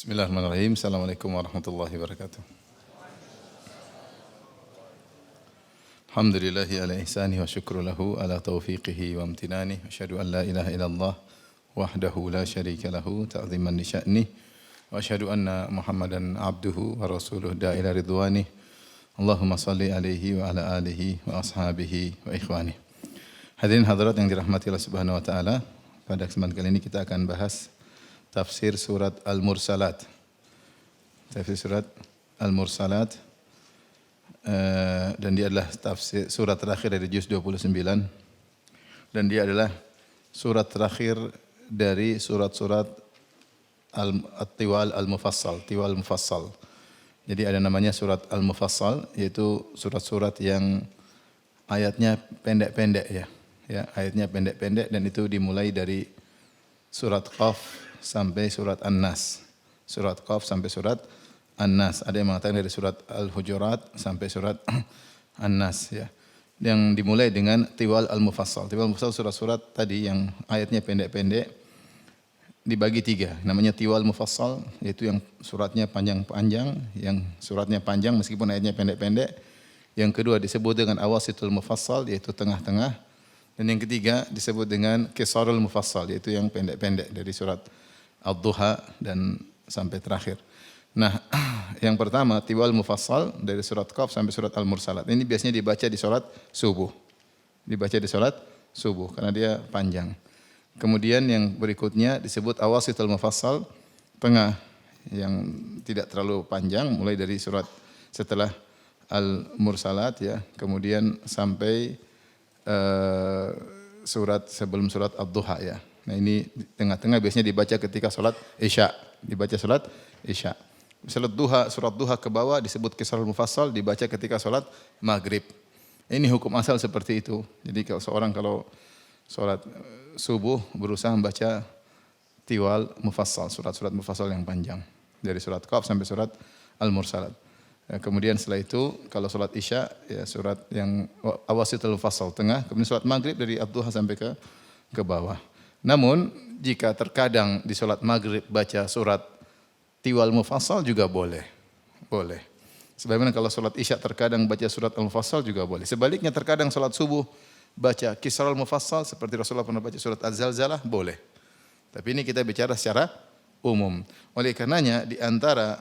Bismillahirrahmanirrahim. Assalamualaikum warahmatullahi wabarakatuh. Alhamdulillahi ala ihsanihi wa syukru lahu ala taufiqihi wa amtinani. Asyhadu an la ilaha illallah wahdahu la syarika lahu ta'ziman li sya'nih. Wa asyhadu anna Muhammadan abduhu wa rasuluh da'ila ridwanih. Allahumma salli alaihi wa ala alihi wa ashabihi wa ikhwanih. Hadirin hadirat yang dirahmati Allah Subhanahu wa taala, pada kesempatan kali ini kita akan bahas tafsir surat Al-Mursalat. Tafsir surat Al-Mursalat dan dia adalah tafsir surat terakhir dari juz 29 dan dia adalah surat terakhir dari surat-surat At-Tiwal Al-Mufassal, Tiwal Mufassal. Jadi ada namanya surat Al-Mufassal, yaitu surat-surat yang ayatnya pendek-pendek ya. Ya, ayatnya pendek-pendek dan itu dimulai dari surat Qaf sampai surat An-Nas. Surat Qaf sampai surat An-Nas. Ada yang mengatakan dari surat Al-Hujurat sampai surat An-Nas ya. Yang dimulai dengan Tiwal Al-Mufassal. Tiwal Al-Mufassal surat-surat tadi yang ayatnya pendek-pendek dibagi tiga. Namanya Tiwal Mufassal, yaitu yang suratnya panjang-panjang, yang suratnya panjang meskipun ayatnya pendek-pendek. Yang kedua disebut dengan Awasitul Mufassal, yaitu tengah-tengah. Dan yang ketiga disebut dengan Qisarul Mufassal, yaitu yang pendek-pendek dari surat Ad-Duha dan sampai terakhir. Nah, yang pertama Tiwal Mufassal dari surat Qaf sampai surat Al-Mursalat. Ini biasanya dibaca di salat subuh. Dibaca di salat subuh karena dia panjang. Kemudian yang berikutnya disebut Awasitul Mufassal, tengah yang tidak terlalu panjang, mulai dari surat setelah Al-Mursalat ya, kemudian sampai surat sebelum surat Ad-Duha ya. Nah ini tengah-tengah biasanya dibaca ketika sholat Isya. Dibaca sholat Isya. Salat duha, surat duha ke bawah disebut Qisarul Mufassal, dibaca ketika sholat Maghrib. Ini hukum asal seperti itu. Jadi kalau seorang sholat subuh berusaha membaca Tiwal Mufassal, surat-surat Mufassal yang panjang. Dari surat Qaf sampai surat Al-Mursalat. Kemudian setelah itu kalau sholat Isya ya surat yang Awasitul Mufassal tengah, kemudian sholat Maghrib dari Ad-Duha sampai ke bawah. Namun jika terkadang di sholat Maghrib baca surat Tiwal Mufassal juga boleh. Boleh. Sebagaimana kalau sholat Isya terkadang baca surat Al-Mufassal juga boleh. Sebaliknya terkadang sholat subuh baca Qisarul Mufassal seperti Rasulullah pernah baca surat Az-Zalzalah boleh. Tapi ini kita bicara secara umum. Oleh karenanya di antara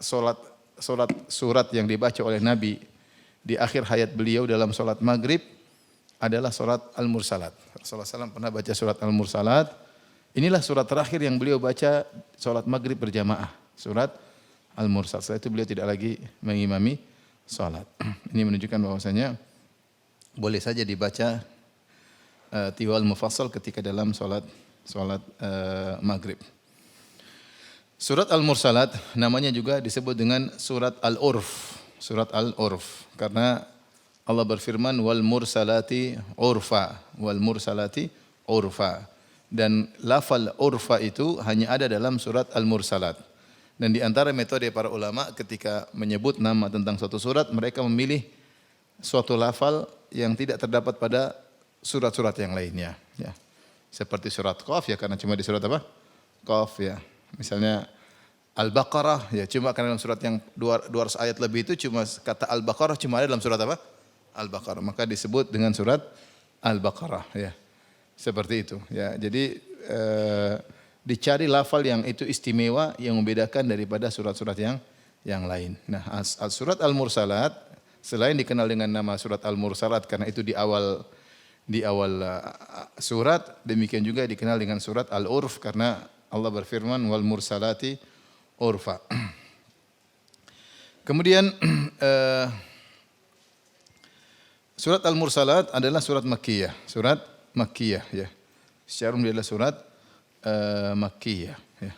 surat yang dibaca oleh Nabi di akhir hayat beliau dalam sholat Maghrib adalah surat Al-Mursalat. Rasulullah SAW pernah baca surat Al-Mursalat. Inilah surat terakhir yang beliau baca sholat Maghrib berjamaah. Surat Al-Mursalat. Setelah itu beliau tidak lagi mengimami sholat. Ini menunjukkan bahwasanya boleh saja dibaca Tiwal Mufassal ketika dalam sholat Maghrib. Surat Al-Mursalat namanya juga disebut dengan surat Al-Urf. Surat Al-Urf. Karena Allah berfirman wal mursalati urfa, wal mursalati urfa. Dan lafal urfa itu hanya ada dalam surat Al-Mursalat. Dan di antara metode para ulama ketika menyebut nama tentang suatu surat, mereka memilih suatu lafal yang tidak terdapat pada surat-surat yang lainnya. Ya. Seperti surat Qaf ya karena cuma di surat apa? Qaf ya. Misalnya Al-Baqarah ya cuma karena dalam surat yang 200 ayat lebih itu cuma kata Al-Baqarah cuma ada dalam surat apa? Al-Baqarah. Maka disebut dengan surat Al-Baqarah ya. Seperti itu ya. Jadi dicari lafal yang itu istimewa yang membedakan daripada surat-surat yang lain. Nah, surat Al-Mursalat selain dikenal dengan nama surat Al-Mursalat karena itu di awal surat, demikian juga dikenal dengan surat Al-Urf karena Allah berfirman wal mursalati urfa. Kemudian surat Al-Mursalat adalah surat Makkiyah, surat Makkiyah ya. Secara umum dia adalah surat Makkiyah ya.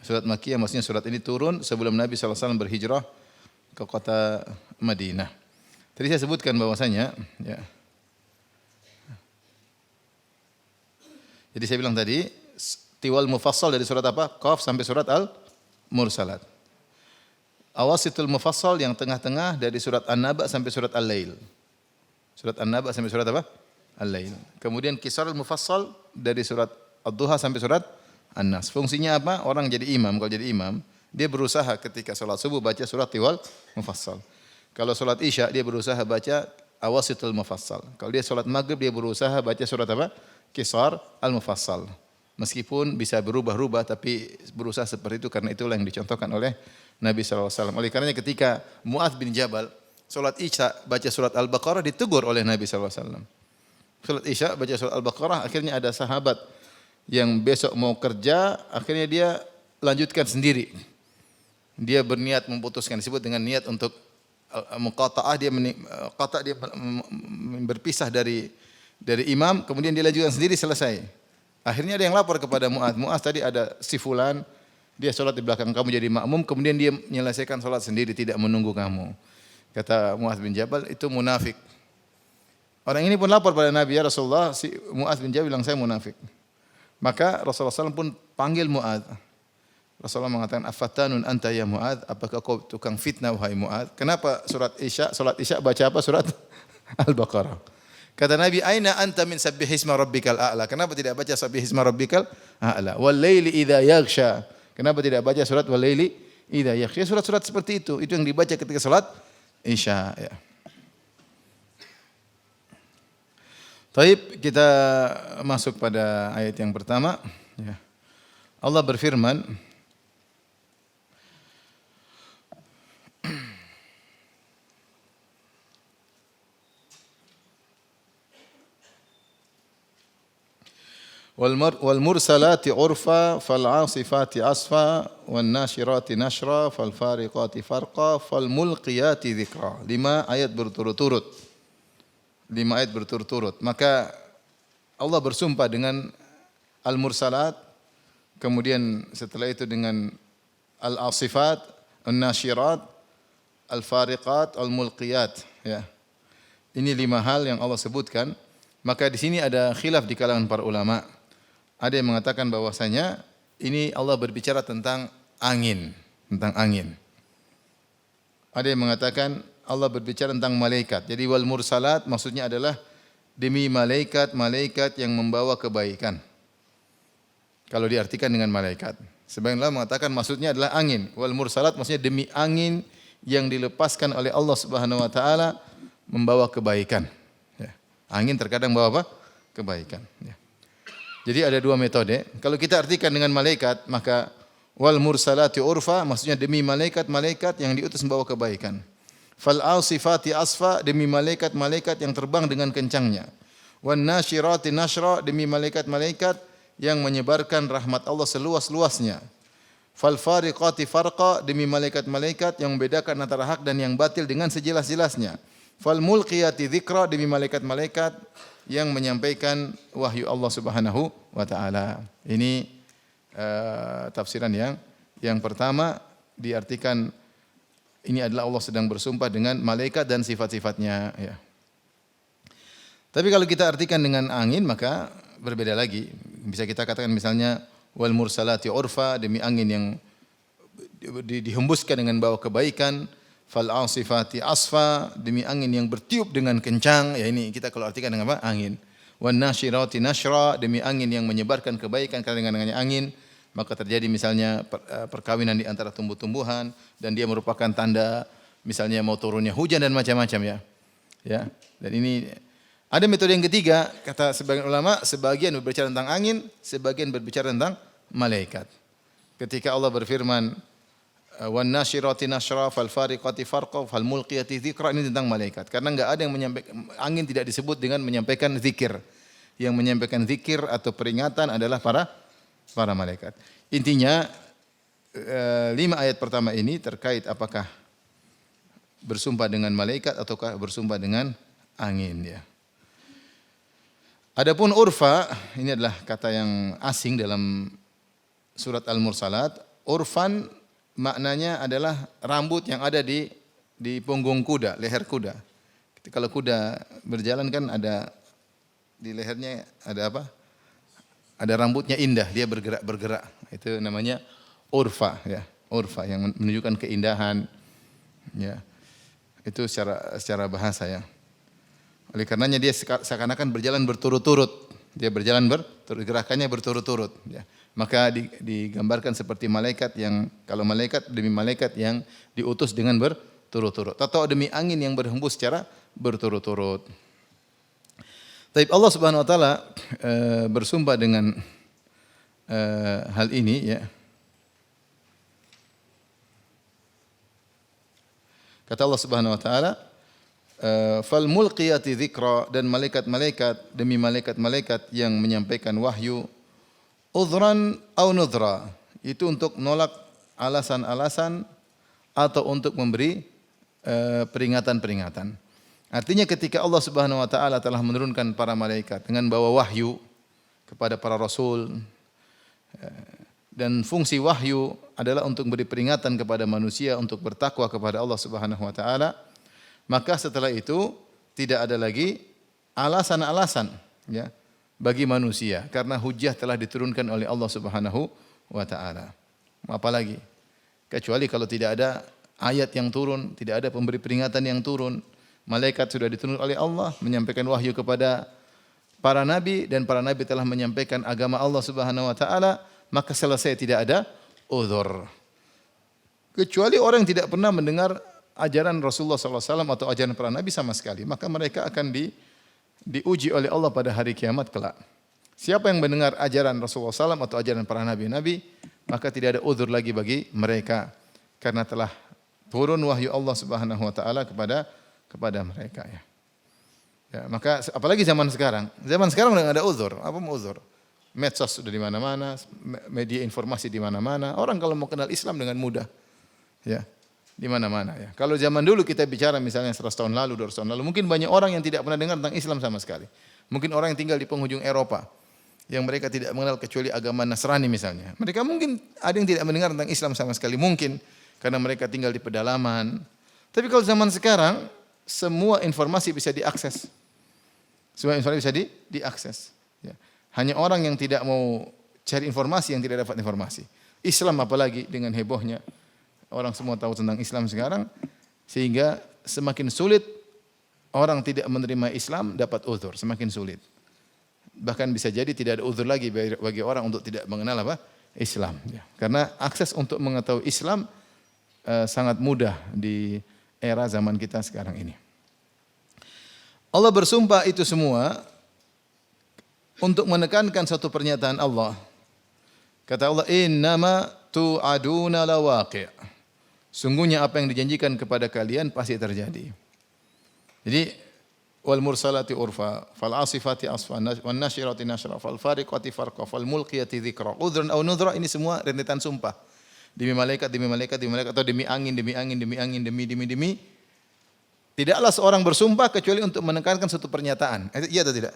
Surat Makkiyah maksudnya surat ini turun sebelum Nabi SAW berhijrah ke kota Madinah. Tadi saya sebutkan bahwasanya ya. Jadi saya bilang tadi Tiwal Mufassal dari surat apa? Qaf sampai surat Al-Mursalat. Awasitul Mufassal yang tengah-tengah dari surat An-Naba sampai surat Al-Lail. Surat An-Naba sampai surat apa? Al-Lail. Kemudian Qisarul Mufassal dari surat Ad-Duha sampai surat An-Nas. Fungsinya apa? Orang jadi imam, kalau jadi imam, dia berusaha ketika salat subuh baca surat Tiwal Mufassal. Kalau salat Isya dia berusaha baca Awasitul Mufassal. Kalau dia salat Maghrib dia berusaha baca surat apa? Qisar Al-Mufassal. Meskipun bisa berubah-ubah tapi berusaha seperti itu karena itulah yang dicontohkan oleh Nabi SAW. Oleh karenanya ketika Mu'adz bin Jabal salat Isya baca surat Al-Baqarah ditegur oleh Nabi SAW. Salat Isya baca surat Al-Baqarah, akhirnya ada sahabat yang besok mau kerja, akhirnya dia lanjutkan sendiri. Dia berniat memutuskan, disebut dengan niat untuk muqata'ah, dia berpisah dari imam, kemudian dia lanjutkan sendiri selesai. Akhirnya ada yang lapor kepada Mu'adz. Mu'adz tadi ada si fulan, dia sholat di belakang kamu jadi makmum, kemudian dia menyelesaikan sholat sendiri, tidak menunggu kamu. Kata Mu'adz bin Jabal, itu munafik. Orang ini pun lapor pada Nabi, ya Rasulullah, si Mu'adz bin Jabal bilang saya munafik. Maka Rasulullah SAW pun panggil Mu'adz. Rasulullah mengatakan, afatanun anta ya Mu'adz, apakah kau tukang fitnah wahai Mu'adz? Kenapa salat Isya baca apa? Surat Al-Baqarah. Kata Nabi, aina anta min sabbihisma rabbikal a'la? Kenapa tidak baca sabbihisma rabbikal a'la? Wal laili idza yaghsha. Kenapa tidak baca surat wal laili idza yaghsha? Surat-surat seperti itu yang dibaca ketika salat Isya, ya. Taib, kita masuk pada ayat yang pertama. Ya. Allah berfirman, wal mursalati urfa fal 'asifati asfa wan nashirati nashra fal fariqati farqa fal mulqiyati dzikra. 5 ayat berturut-turut. 5 ayat berturut-turut. Maka Allah bersumpah dengan al-mursalat, kemudian setelah itu dengan al-asifat, an-nashirat, al-fariqat, al-mulqiyat, ya. Ini 5 hal yang Allah sebutkan. Maka di sini ada khilaf di kalangan para ulama. Ada yang mengatakan bahwasanya ini Allah berbicara tentang angin, Ada yang mengatakan Allah berbicara tentang malaikat. Jadi wal mursalat maksudnya adalah demi malaikat yang membawa kebaikan. Kalau diartikan dengan malaikat. Sebagian ulama mengatakan maksudnya adalah angin. Wal mursalat maksudnya demi angin yang dilepaskan oleh Allah Subhanahu wa taala membawa kebaikan. Ya. Angin terkadang membawa apa? Kebaikan. Ya. Jadi ada 2 metode. Kalau kita artikan dengan malaikat, maka wal mursalati urfa maksudnya demi malaikat yang diutus membawa kebaikan. Fal asifati asfa demi malaikat yang terbang dengan kencangnya. Wan nashirati nashra demi malaikat yang menyebarkan rahmat Allah seluas-luasnya. Fal fariqati farqa demi malaikat yang membedakan antara hak dan yang batil dengan sejelas-jelasnya. Fal mulqiyati dzikra demi malaikat yang menyampaikan wahyu Allah Subhanahu wa taala. Ini tafsiran yang pertama, diartikan ini adalah Allah sedang bersumpah dengan malaikat dan sifat-sifatnya, ya. Tapi kalau kita artikan dengan angin maka berbeda lagi. Bisa kita katakan misalnya wal mursalati urfa demi angin yang dihembuskan dengan bawa kebaikan, fal asifati asfa demi angin yang bertiup dengan kencang, ya ini kita kalau artikan dengan apa? Angin. Wan nashirati nashra demi angin yang menyebarkan kebaikan, karena dengan angin maka terjadi misalnya perkawinan di antara tumbuh-tumbuhan dan dia merupakan tanda misalnya mau turunnya hujan dan macam-macam, ya. Ya. Dan ini ada metode yang ketiga, kata sebagian ulama, sebagian berbicara tentang angin, sebagian berbicara tentang malaikat. Ketika Allah berfirman wan nashirati nashra fal fariqati farqa fal mulqiyati dzikra, ini tentang malaikat. Karena enggak ada yang menyampaikan, angin tidak disebut dengan menyampaikan zikir. Yang menyampaikan zikir atau peringatan adalah para malaikat. Intinya 5 ayat pertama ini terkait apakah bersumpah dengan malaikat ataukah bersumpah dengan angin, ya. Adapun urfa, ini adalah kata yang asing dalam surat Al-Mursalat. Urfan maknanya adalah rambut yang ada di punggung kuda, leher kuda. Kalau kuda berjalan kan ada di lehernya ada apa? Ada rambutnya indah, dia bergerak. Itu namanya urfa, ya. Urfa yang menunjukkan keindahan, ya. Itu secara bahasa, ya. Oleh karenanya dia seakan-akan berjalan berturut-turut. Dia berjalan gerakannya berturut-turut. Ya. Maka digambarkan seperti malaikat yang, kalau malaikat demi malaikat yang diutus dengan berturut-turut. Atau demi angin yang berhembus secara berturut-turut. Tapi Allah Subhanahu wa taala bersumpah dengan hal ini, ya. Kata Allah Subhanahu wa taala, fal mulqiyati dzikra, dan malaikat-malaikat demi malaikat-malaikat yang menyampaikan wahyu, udhran au nudhra, itu untuk menolak alasan-alasan atau untuk memberi peringatan-peringatan. Artinya ketika Allah Subhanahu wa taala telah menurunkan para malaikat dengan bawa wahyu kepada para rasul, dan fungsi wahyu adalah untuk memberi peringatan kepada manusia untuk bertakwa kepada Allah Subhanahu wa taala, maka setelah itu tidak ada lagi alasan-alasan, ya, bagi manusia karena hujjah telah diturunkan oleh Allah Subhanahu wa taala. Apalagi kecuali kalau tidak ada ayat yang turun, tidak ada pemberi peringatan yang turun. Malaikat sudah diturunkan oleh Allah menyampaikan wahyu kepada para nabi dan para nabi telah menyampaikan agama Allah Subhanahu wa taala, maka selesai, tidak ada uzur. Kecuali orang yang tidak pernah mendengar ajaran Rasulullah SAW atau ajaran para nabi sama sekali, maka mereka akan diuji oleh Allah pada hari kiamat kelak. Siapa yang mendengar ajaran Rasulullah SAW atau ajaran para nabi-nabi, maka tidak ada uzur lagi bagi mereka karena telah turun wahyu Allah Subhanahu wa taala kepada mereka, ya. Ya, maka apalagi zaman sekarang. Zaman sekarang enggak ada uzur. Apa mau uzur? Medsos sudah di mana-mana, media informasi di mana-mana. Orang kalau mau kenal Islam dengan mudah, ya, di mana-mana, ya. Kalau zaman dulu kita bicara misalnya 100 tahun lalu, 200 tahun lalu, mungkin banyak orang yang tidak pernah dengar tentang Islam sama sekali. Mungkin orang yang tinggal di penghujung Eropa, yang mereka tidak mengenal kecuali agama Nasrani misalnya. Mereka mungkin ada yang tidak mendengar tentang Islam sama sekali, mungkin karena mereka tinggal di pedalaman. Tapi kalau zaman sekarang, semua informasi bisa diakses. Semua informasi bisa diakses. Ya. Hanya orang yang tidak mau cari informasi yang tidak dapat informasi. Islam apalagi dengan hebohnya. Orang semua tahu tentang Islam sekarang. Sehingga semakin sulit orang tidak menerima Islam dapat uzur. Semakin sulit. Bahkan bisa jadi tidak ada uzur lagi bagi orang untuk tidak mengenal apa? Islam. Ya. Karena akses untuk mengetahui Islam sangat mudah di era zaman kita sekarang ini. Allah bersumpah itu semua untuk menekankan satu pernyataan Allah. Kata Allah, innama tu'aduna lawaqi'. Sungguhnya apa yang dijanjikan kepada kalian pasti terjadi. Jadi wal mursalati urfa, fal asifati asfa, wan nasyirati nashra, fal fariqati farqa, fal mulqiyati dzikra. Udhran aw nudhra, ini semua rentetan sumpah. Demi malaikat, demi malaikat, demi malaikat, atau demi angin, demi angin, demi angin, demi. Tidaklah seorang bersumpah kecuali untuk menekankan satu pernyataan. Iya atau tidak?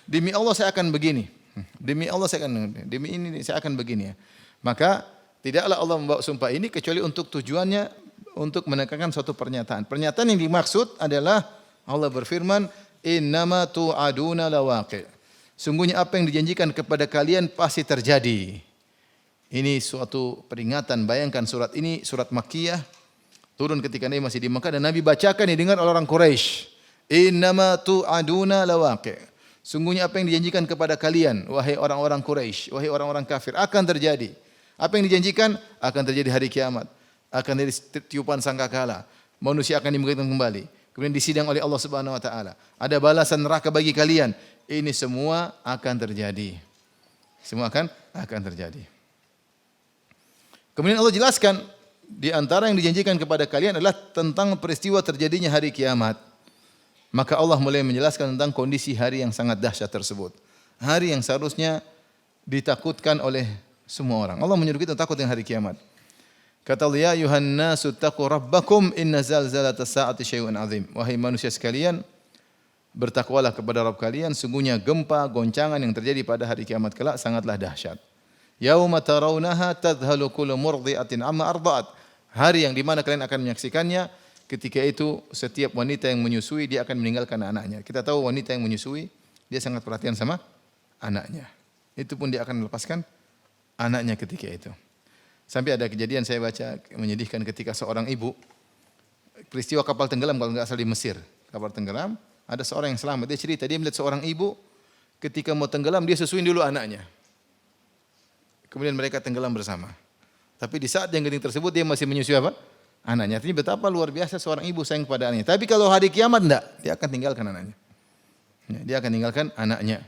Demi Allah saya akan begini. Demi Allah saya akan, demi ini saya akan begini, ya. Maka tidaklah Allah membawa sumpah ini kecuali untuk tujuannya untuk menekankan suatu pernyataan. Pernyataan yang dimaksud adalah Allah berfirman, innama tu'aduna lawaqi'. Sungguhnya apa yang dijanjikan kepada kalian pasti terjadi. Ini suatu peringatan. Bayangkan surat ini surat Makkiyah, turun ketika Nabi masih di Makkah dan Nabi bacakan didengar oleh orang Quraisy. Innama tu'aduna lawaqi'. Sungguhnya apa yang dijanjikan kepada kalian, wahai orang-orang Quraisy, wahai orang-orang kafir, akan terjadi. Apa yang dijanjikan akan terjadi hari kiamat. Akan terjadi tiupan sangkakala. Manusia akan dibangkitkan kembali. Kemudian disidang oleh Allah Subhanahu wa taala. Ada balasan neraka bagi kalian. Ini semua akan terjadi. Semua akan terjadi. Kemudian Allah jelaskan, di antara yang dijanjikan kepada kalian adalah tentang peristiwa terjadinya hari kiamat. Maka Allah mulai menjelaskan tentang kondisi hari yang sangat dahsyat tersebut. Hari yang seharusnya ditakutkan oleh semua orang. Allah menyuruh kita takut dengan hari kiamat. Kata Allah, ya ayuhan nasu taqu rabbakum inna zalzalatas saati syai'un azim. Wahai manusia sekalian, bertakwalah kepada Rabb kalian, sungguhnya gempa, goncangan yang terjadi pada hari kiamat kelak sangatlah dahsyat. Yauma tarawunaha tadhalu kullu murdi'atin amma arda'at. Hari yang di mana kalian akan menyaksikannya, ketika itu setiap wanita yang menyusui dia akan meninggalkan anaknya. Kita tahu wanita yang menyusui dia sangat perhatian sama anaknya. Itu pun dia akan melepaskan anaknya ketika itu. Sampai ada kejadian saya baca menyedihkan ketika seorang ibu, peristiwa kapal tenggelam kalau enggak salah di Mesir. Kapal tenggelam, ada seorang yang selamat. Dia cerita dia melihat seorang ibu ketika mau tenggelam dia susuin dulu anaknya. Kemudian mereka tenggelam bersama. Tapi di saat yang genting tersebut dia masih menyusui apa? Anaknya. Artinya betapa luar biasa seorang ibu sayang kepada anaknya. Tapi kalau hari kiamat enggak, dia akan tinggalkan anaknya. Ya, dia akan tinggalkan anaknya.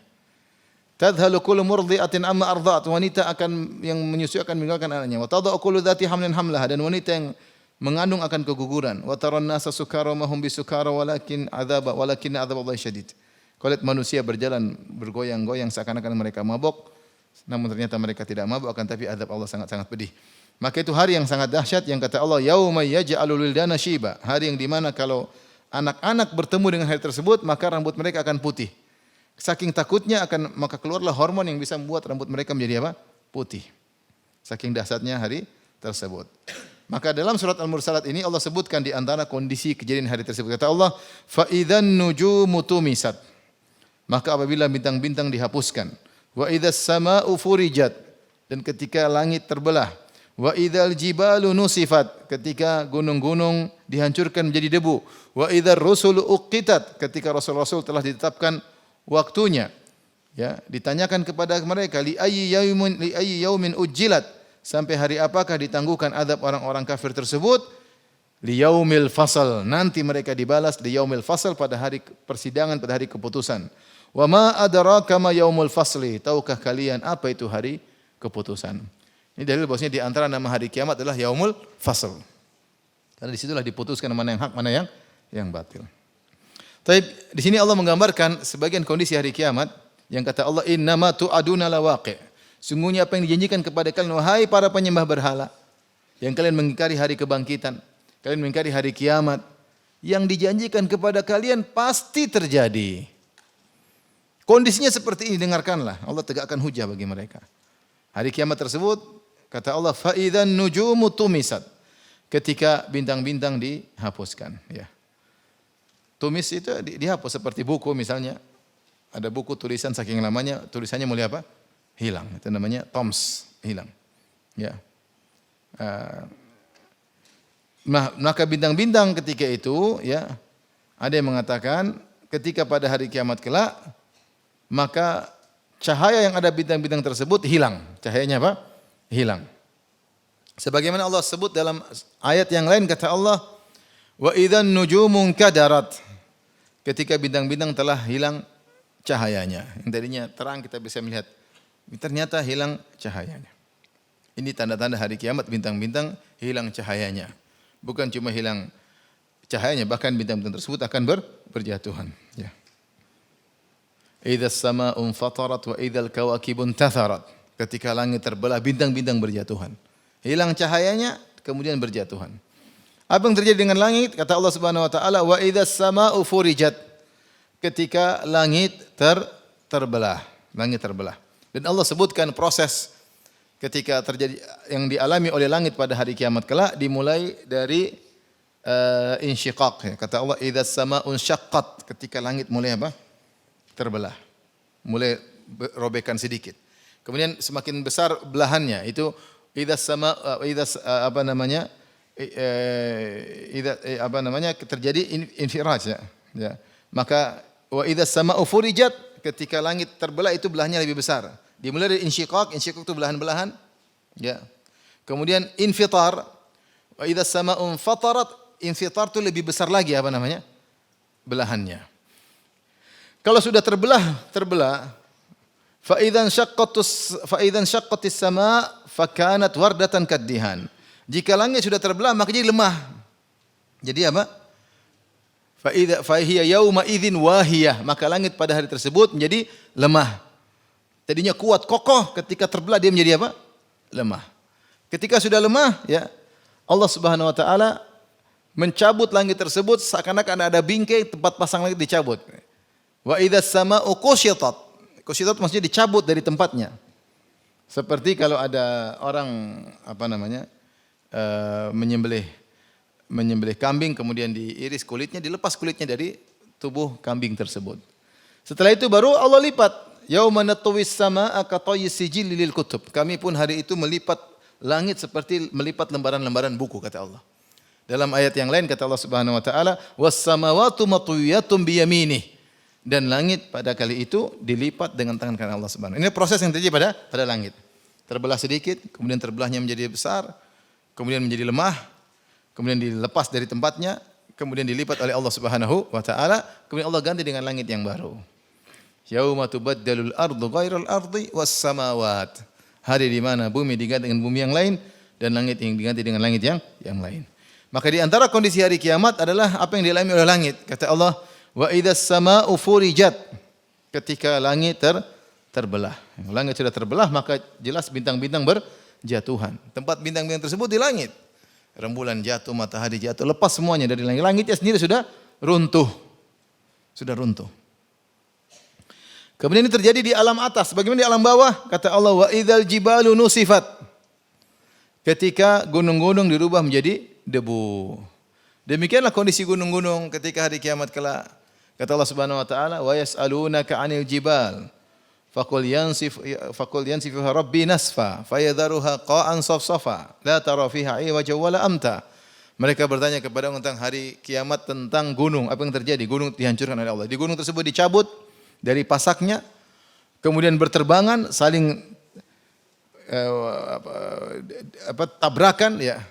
Tadhalu kullu murdi'atin amma arda'at. Wanita yang menyusui akan meninggalkan anaknya. Wa tada'u kullu dzati hamlin hamlaha, dan wanita yang mengandung akan keguguran. Wa taran nasa sukara ma hum bisukara walakin adzaballahi syadid. Kau lihat manusia berjalan bergoyang-goyang seakan-akan mereka mabuk, namun ternyata mereka tidak mabuk, akan tapi azab Allah sangat-sangat pedih. Maka itu hari yang sangat dahsyat yang kata Allah yauma yaj'alul wildana syiba, hari yang dimana kalau anak-anak bertemu dengan hari tersebut maka rambut mereka akan putih. Saking takutnya maka keluarlah hormon yang bisa membuat rambut mereka menjadi apa? Putih. Saking dahsyatnya hari tersebut. Maka dalam surat Al-Mursalat ini Allah sebutkan di antara kondisi kejadian hari tersebut. Kata Allah, fa idzan nujumu tumisat. Maka apabila bintang-bintang dihapuskan, wa idzas samaa'u furijat, dan ketika langit terbelah, wa idzal jibalu nusifat, ketika gunung-gunung dihancurkan menjadi debu, wa idzar rusulu uqitat, ketika rasul-rasul telah ditetapkan waktunya, ya, ditanyakan kepada mereka li ayyi yaumin ujjilat, sampai hari apakah ditangguhkan azab orang-orang kafir tersebut? Li yaumil fasal, nanti mereka dibalas di yaumil fasal, pada hari persidangan, pada hari keputusan. Wa ma adraka ma yaumul fasli, tahukah kalian apa itu hari keputusan? Ini dalil bahwasanya di antara nama hari kiamat adalah yaumul fasl. Karena disitulah diputuskan mana yang hak, mana yang batil. Tapi di sini Allah menggambarkan sebagian kondisi hari kiamat yang kata Allah innama tu'aduna lawaqi'. Sungguhnya apa yang dijanjikan kepada kalian wahai para penyembah berhala, yang kalian mengingkari hari kebangkitan, kalian mengingkari hari kiamat, yang dijanjikan kepada kalian pasti terjadi. Kondisinya seperti ini, dengarkanlah. Allah tegakkan hujah bagi mereka. Hari kiamat tersebut kata Allah fa idzan nujumu tumisat, ketika bintang-bintang dihapuskan, ya. Tumis itu dihapus seperti buku misalnya. Ada buku tulisan saking lamanya tulisannya mulai apa? Hilang. Itu namanya toms, hilang. Ya. Maka bintang-bintang ketika itu, ya, ada yang mengatakan ketika pada hari kiamat kelak maka cahaya yang ada bintang-bintang tersebut hilang. Cahayanya apa? Hilang. Sebagaimana Allah sebut dalam ayat yang lain kata Allah wa idzan nujumun kadarat, ketika bintang-bintang telah hilang cahayanya. Yang tadinya terang kita bisa melihat, ternyata hilang cahayanya. Ini tanda-tanda hari kiamat, bintang-bintang hilang cahayanya. Bukan cuma hilang cahayanya, bahkan bintang-bintang tersebut akan berjatuhan. Ya. Idzas samaa'u fatarat wa idzal kawakibun tatharat. Ketika langit terbelah, bintang-bintang berjatuhan. Hilang cahayanya, kemudian berjatuhan. Apa yang terjadi dengan langit? Kata Allah Subhanahu wa taala, wa idzas samaa'u furijat. Ketika langit terbelah, langit terbelah. Dan Allah sebutkan proses ketika terjadi yang dialami oleh langit pada hari kiamat kelak dimulai dari insyiqaq, ya. Kata Allah idzas samaa'u syaqqat, ketika langit mulai apa? Terbelah. Mulai robekan sedikit. Kemudian semakin besar belahannya, itu idzas sama terjadi infiraj, ya. Maka wa idzas samaa'u furijat, ketika langit terbelah itu belahnya lebih besar. Dimulai dari insyiqaq, insyiqaq itu belahan-belahan, ya. Kemudian infitar, wa idzas samaa'u fatarat, infitar itu lebih besar lagi belahannya. Kalau sudah terbelah, fa idzan syaqqatis sama' fakanat wardatan kaddihan. Jika langit sudah terbelah maka jadi lemah. Jadi apa? Fa hiya yauma idzin wahiyah, maka langit pada hari tersebut menjadi lemah. Tadinya kuat kokoh, ketika terbelah dia menjadi apa? Lemah. Ketika sudah lemah, ya, Allah Subhanahu wa taala mencabut langit tersebut seakan-akan ada bingkai, tempat pasang langit dicabut. Wa idzas samaa'u kusyitat. Kusyitat maksudnya dicabut dari tempatnya. Seperti kalau ada orang menyembelih kambing kemudian diiris kulitnya, dilepas kulitnya dari tubuh kambing tersebut. Setelah itu baru Allah lipat. Yauma natwis samaa'a katayyis sijil lil kutub. Kami pun hari itu melipat langit seperti melipat lembaran-lembaran buku, kata Allah. Dalam ayat yang lain kata Allah Subhanahu wa taala, was samawati matwiyatun biyaminih. dan langit pada kali itu dilipat dengan tangan kanan Allah Subhanahu. Ini proses yang terjadi pada langit. Terbelah sedikit, kemudian terbelahnya menjadi besar, kemudian menjadi lemah, kemudian dilepas dari tempatnya, kemudian dilipat oleh Allah Subhanahu wa taala, kemudian Allah ganti dengan langit yang baru. Yauma tubaddalul ardu ghairal ardi was samawat. Hari di mana bumi diganti dengan bumi yang lain dan langit yang diganti dengan langit yang lain. Maka di antara kondisi hari kiamat adalah apa yang dialami oleh langit. Kata Allah, wa idzas samaa'u furijat. Ketika langit terbelah. Langit sudah terbelah maka jelas bintang-bintang berjatuhan. Tempat bintang-bintang tersebut di langit. Rembulan jatuh, matahari jatuh, lepas semuanya dari langit. Langitnya sendiri sudah runtuh. Sudah runtuh. Kemudian ini terjadi di alam atas. Bagaimana di alam bawah? Kata Allah, wa idzal jibalu nusifat. Ketika gunung-gunung dirubah menjadi debu. Demikianlah kondisi gunung-gunung ketika hari kiamat kelak. Kata Allah Subhanahu wa taala, "Wa yas'alunaka 'anil jibal, faqul yansifuha rabbi nasfa, fayadharuha qa'an safsafa, la tara fiha 'iwaja wala amta." Mereka bertanya kepada tentang hari kiamat, tentang gunung. Apa yang terjadi? Gunung dihancurkan oleh Allah. Di gunung tersebut dicabut dari pasaknya, kemudian berterbangan, saling tabrakan, ya.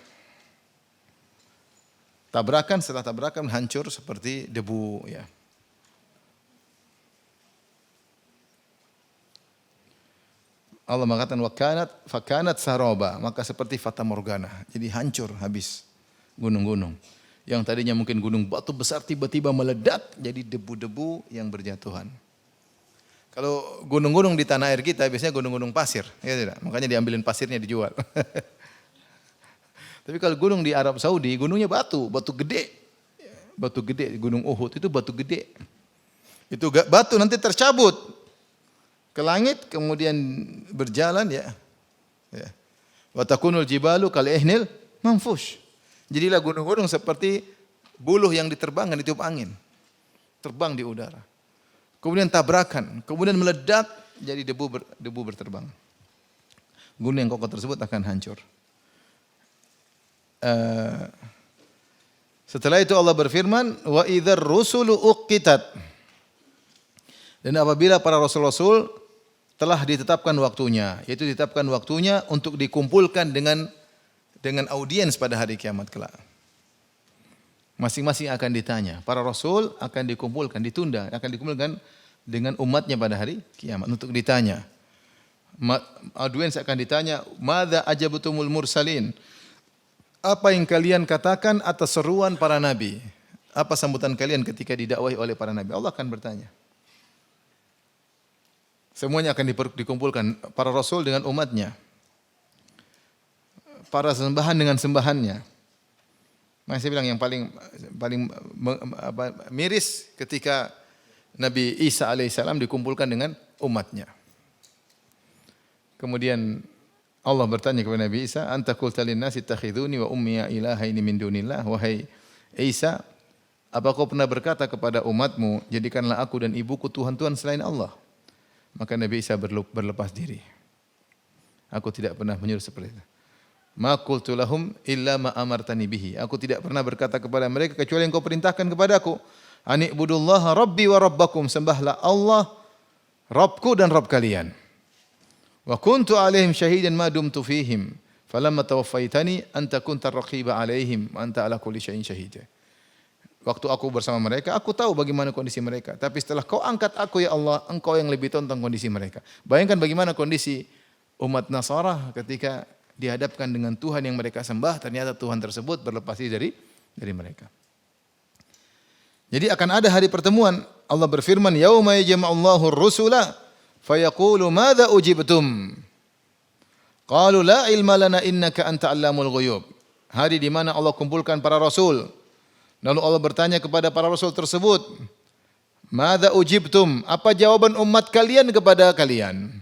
Tabrakan, setelah tabrakan hancur seperti debu, ya. Allah mengatakan fakanat saroba, maka seperti fata morgana. Jadi hancur habis gunung-gunung. Yang tadinya mungkin gunung batu besar tiba-tiba meledak jadi debu-debu yang berjatuhan. Kalau gunung-gunung di tanah air kita biasanya gunung-gunung pasir, ya tidak? Makanya diambilin pasirnya dijual. Tapi kalau gunung di Arab Saudi, gunungnya batu gede. Batu gede, Gunung Uhud itu batu gede. Itu batu nanti tercabut ke langit kemudian berjalan, ya. Wa takunul jibalu kal ihnil manfush. Jadilah gunung-gunung seperti buluh yang diterbangkan, ditiup angin. Terbang di udara. Kemudian tabrakan, kemudian meledak jadi debu berterbangan. Gunung yang kokoh tersebut akan hancur. Setelah itu Allah berfirman, wa idzar rusulu uqitat. Dan apabila para rasul-rasul telah ditetapkan waktunya, yaitu ditetapkan waktunya untuk dikumpulkan dengan audiens pada hari kiamat kelak. Masing-masing akan ditanya. Para rasul akan dikumpulkan, ditunda, akan dikumpulkan dengan umatnya pada hari kiamat untuk ditanya. Audiens akan ditanya, "Madza ajabatumul mursalin?" Apa yang kalian katakan atas seruan para nabi? Apa sambutan kalian ketika didakwahi oleh para nabi? Allah akan bertanya. Semuanya akan dikumpulkan, para rasul dengan umatnya. Para sembahan dengan sembahannya. Makanya saya bilang yang paling miris ketika Nabi Isa alaihissalam dikumpulkan dengan umatnya. Kemudian Allah bertanya kepada Nabi Isa, "Anta qulta lin-nasi ittakhiduni wa ummiya ilahaini min dunillah?" Wahai Isa, apa kau pernah berkata kepada umatmu, jadikanlah aku dan ibuku Tuhan-Tuhan selain Allah? Maka Nabi Isa berlepas diri. Aku tidak pernah menyuruh seperti itu. Ma qultu lahum illa ma amartani bihi. Aku tidak pernah berkata kepada mereka kecuali yang kau perintahkan kepadaku. Ani'budullaha rabbi wa rabbakum. Sembahlah Allah, Rabbku dan Rabb kalian. Wa kuntu alaihim syahidan ma dumtu fihim. Falamma tawaffaitani anta kuntar raqiba alaihim wa anta ala kulli syai'in syahid. Waktu aku bersama mereka, aku tahu bagaimana kondisi mereka. Tapi setelah kau angkat aku, ya Allah, engkau yang lebih tahu tentang kondisi mereka. Bayangkan bagaimana kondisi umat Nasara ketika dihadapkan dengan Tuhan yang mereka sembah, ternyata Tuhan tersebut berlepas diri dari mereka. Jadi akan ada hari pertemuan. Allah berfirman, "Yauma yajma'ullahu ar-rusula fayaqulu madza ujibtum?" Qalu la ilma lana innaka anta 'allamul ghuyub. Hari di mana Allah kumpulkan para rasul. Lalu Allah bertanya kepada para rasul tersebut, "Madza ujibtum?" Apa jawaban umat kalian kepada kalian?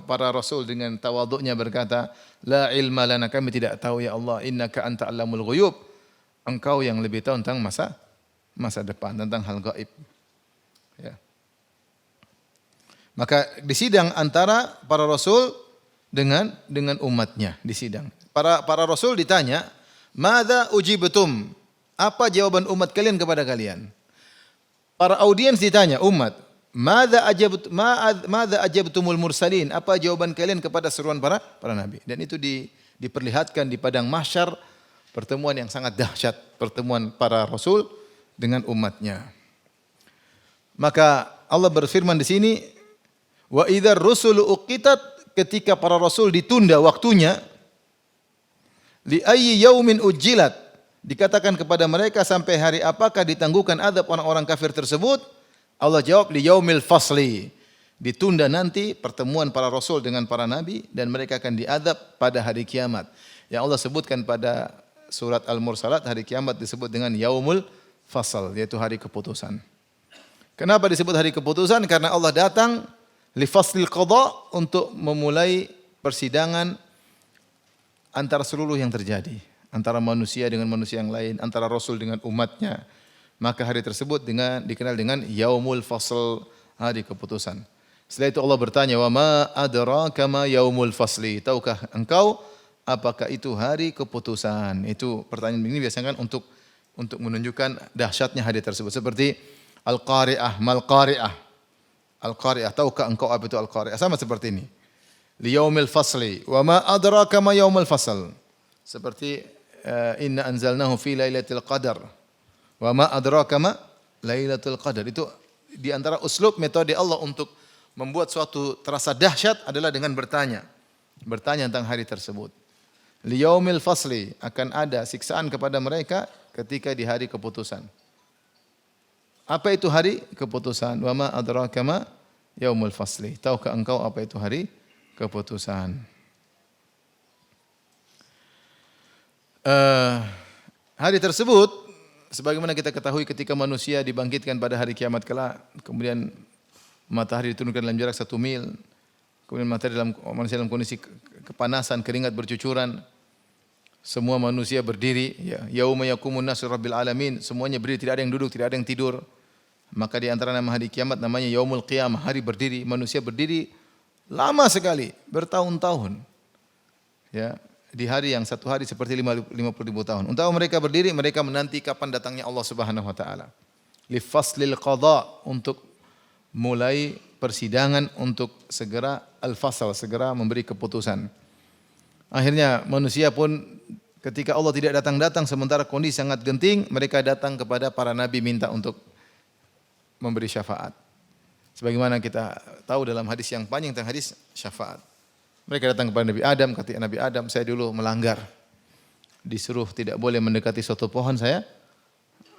Para rasul dengan tawaduknya berkata, "La ilma lana, kami tidak tahu ya Allah, innaka anta 'allamul ghuyub." Engkau yang lebih tahu tentang masa depan, tentang hal gaib. Ya. Maka disidang antara para rasul dengan umatnya, disidang. Para rasul ditanya, "Madza ujibtum?" Apa jawaban umat kalian kepada kalian? Para audiens ditanya, umat, madza ajabtumul mursalin? Apa jawaban kalian kepada seruan para nabi? Dan itu diperlihatkan di padang mahsyar, pertemuan yang sangat dahsyat, pertemuan para rasul dengan umatnya. Maka Allah berfirman di sini, wa idzar rusulu uqitat, ketika para rasul ditunda waktunya, li ayyi yaumin ujjilat, dikatakan kepada mereka sampai hari apakah ditangguhkan adab orang-orang kafir tersebut? Allah jawab, li yaumil fasli, ditunda nanti pertemuan para rasul dengan para nabi dan mereka akan diadab pada hari kiamat. Yang Allah sebutkan pada surat Al-Mursalat, hari kiamat disebut dengan yaumul fasl, yaitu hari keputusan. Kenapa disebut hari keputusan? Karena Allah datang li faslil qada, untuk memulai persidangan antara seluruh yang terjadi, antara manusia dengan manusia yang lain, antara rasul dengan umatnya. Maka hari tersebut dikenal dengan yaumul fasl, hari keputusan. Setelah itu Allah bertanya, wa ma adraka ma yaumul fasli? Tahukah engkau apakah itu hari keputusan? Itu pertanyaan ini biasanya kan untuk menunjukkan dahsyatnya hari tersebut. Seperti al-qari'ah, mal qari'ah. Al-qari'ah, tahukah engkau apa itu al-qari'ah? Sama seperti ini. Li yaumil fasli, wa ma adraka ma yaumul fasl? Seperti inna anzalnahu fi lailatul qadar. Wa ma adraka ma lailatul qadar. Itu di antara uslub metode Allah untuk membuat suatu terasa dahsyat adalah dengan bertanya. Bertanya tentang hari tersebut. Li yaumil fasli, akan ada siksaan kepada mereka ketika di hari keputusan. Apa itu hari keputusan? Wa ma adraka ma yaumul fasli? Tahukah engkau apa itu hari keputusan? Hari tersebut, sebagaimana kita ketahui, ketika manusia dibangkitkan pada hari kiamat kelak, kemudian matahari diturunkan dalam jarak 1 mil, kemudian manusia dalam kondisi kepanasan, keringat bercucuran, semua manusia berdiri, ya, yauma yaqumun nasu rabbil alamin, semuanya berdiri, tidak ada yang duduk, tidak ada yang tidur. Maka di antara nama hari kiamat namanya yaumul qiyamah, hari berdiri, manusia berdiri lama sekali, bertahun-tahun. Ya, di hari yang satu hari seperti 50.000 tahun. Untuk mereka berdiri, mereka menanti kapan datangnya Allah Subhanahu wa taala. Li faslil qada, untuk mulai persidangan, untuk segera al-fasl, segera memberi keputusan. Akhirnya manusia pun ketika Allah tidak datang-datang sementara kondisi sangat genting, mereka datang kepada para nabi minta untuk memberi syafaat. Sebagaimana kita tahu dalam hadis yang panjang tentang hadis syafaat. Mereka datang kepada Nabi Adam, kata Nabi Adam, saya dulu melanggar. Disuruh tidak boleh mendekati suatu pohon, saya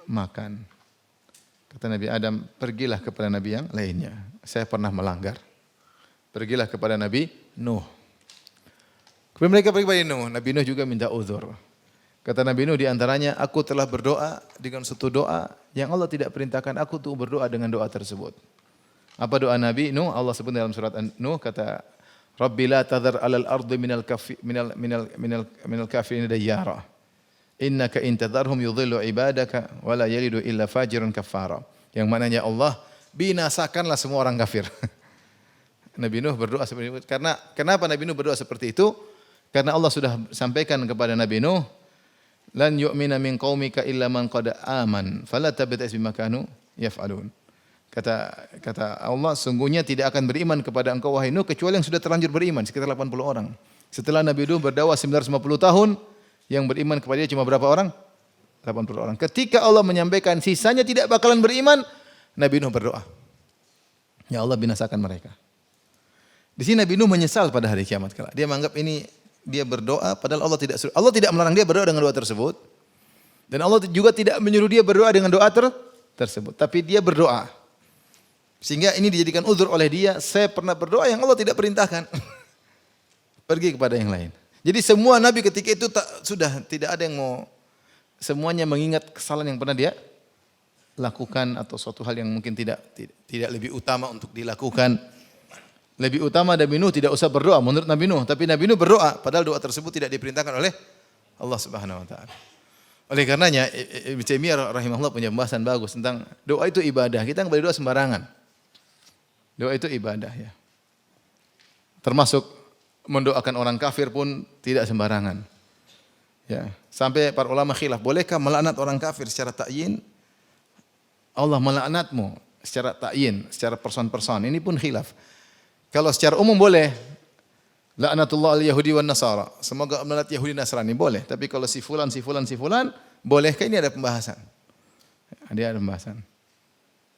makan. Kata Nabi Adam, pergilah kepada Nabi yang lainnya. Saya pernah melanggar. Pergilah kepada Nabi Nuh. Kemudian mereka pergi kepada Nuh. Nabi Nuh juga minta uzur. Kata Nabi Nuh di antaranya, aku telah berdoa dengan suatu doa yang Allah tidak perintahkan aku untuk berdoa dengan doa tersebut. Apa doa Nabi Nuh? Allah sebut dalam surat Nuh, kata Rabbi la tadhar 'alal ardi minal kafirin dayyara. Innaka in tadharhum yudhillu ibadaka wa la yalidu illa fajiran kafara. Yang maknanya Allah, binasakanlah semua orang kafir. Nabi Nuh berdoa seperti itu. Karena kenapa Nabi Nuh berdoa seperti itu? Karena Allah sudah sampaikan kepada Nabi Nuh, lan yu'mina min qaumika illa man qad aman, fala tabta'is bima kanu yaf'alun. Kata Allah, sungguhnya tidak akan beriman kepada engkau wahai Nuh kecuali yang sudah terlanjur beriman, sekitar 80 orang. Setelah Nabi Nuh berdakwah 950 tahun, yang beriman kepada dia cuma berapa orang? 80 orang. Ketika Allah menyampaikan sisanya tidak bakalan beriman, Nabi Nuh berdoa, ya Allah binasakan mereka. Di sini Nabi Nuh menyesal pada hari kiamat kelak. Dia menganggap ini dia berdoa padahal Allah tidak melarang dia berdoa dengan doa tersebut. Dan Allah juga tidak menyuruh dia berdoa dengan doa tersebut, tapi dia berdoa. Sehingga ini dijadikan uzur oleh dia, saya pernah berdoa yang Allah tidak perintahkan. Pergi kepada yang lain. Jadi semua nabi ketika itu sudah tidak ada yang mau, semuanya mengingat kesalahan yang pernah dia lakukan atau suatu hal yang mungkin tidak lebih utama untuk dilakukan. Lebih utama Nabi Nuh tidak usah berdoa menurut Nabi Nuh, tapi Nabi Nuh berdoa padahal doa tersebut tidak diperintahkan oleh Allah Subhanahu wa taala. Oleh karenanya Ibnu Taimiyah rahimahullah punya pembahasan bagus tentang doa itu ibadah. Kita enggak boleh doa sembarangan. Doa itu ibadah ya. Termasuk mendoakan orang kafir pun tidak sembarangan. Ya, sampai para ulama khilaf, bolehkah melaknat orang kafir secara ta'yin? Allah melaknatmu secara ta'yin, secara person-person. Ini pun khilaf. Kalau secara umum boleh, laknatullah al-Yahudi wan Nasara. Semoga melaknat Yahudi Nasrani boleh. Tapi kalau si fulan, bolehkah? Ini ada pembahasan. Ada pembahasan.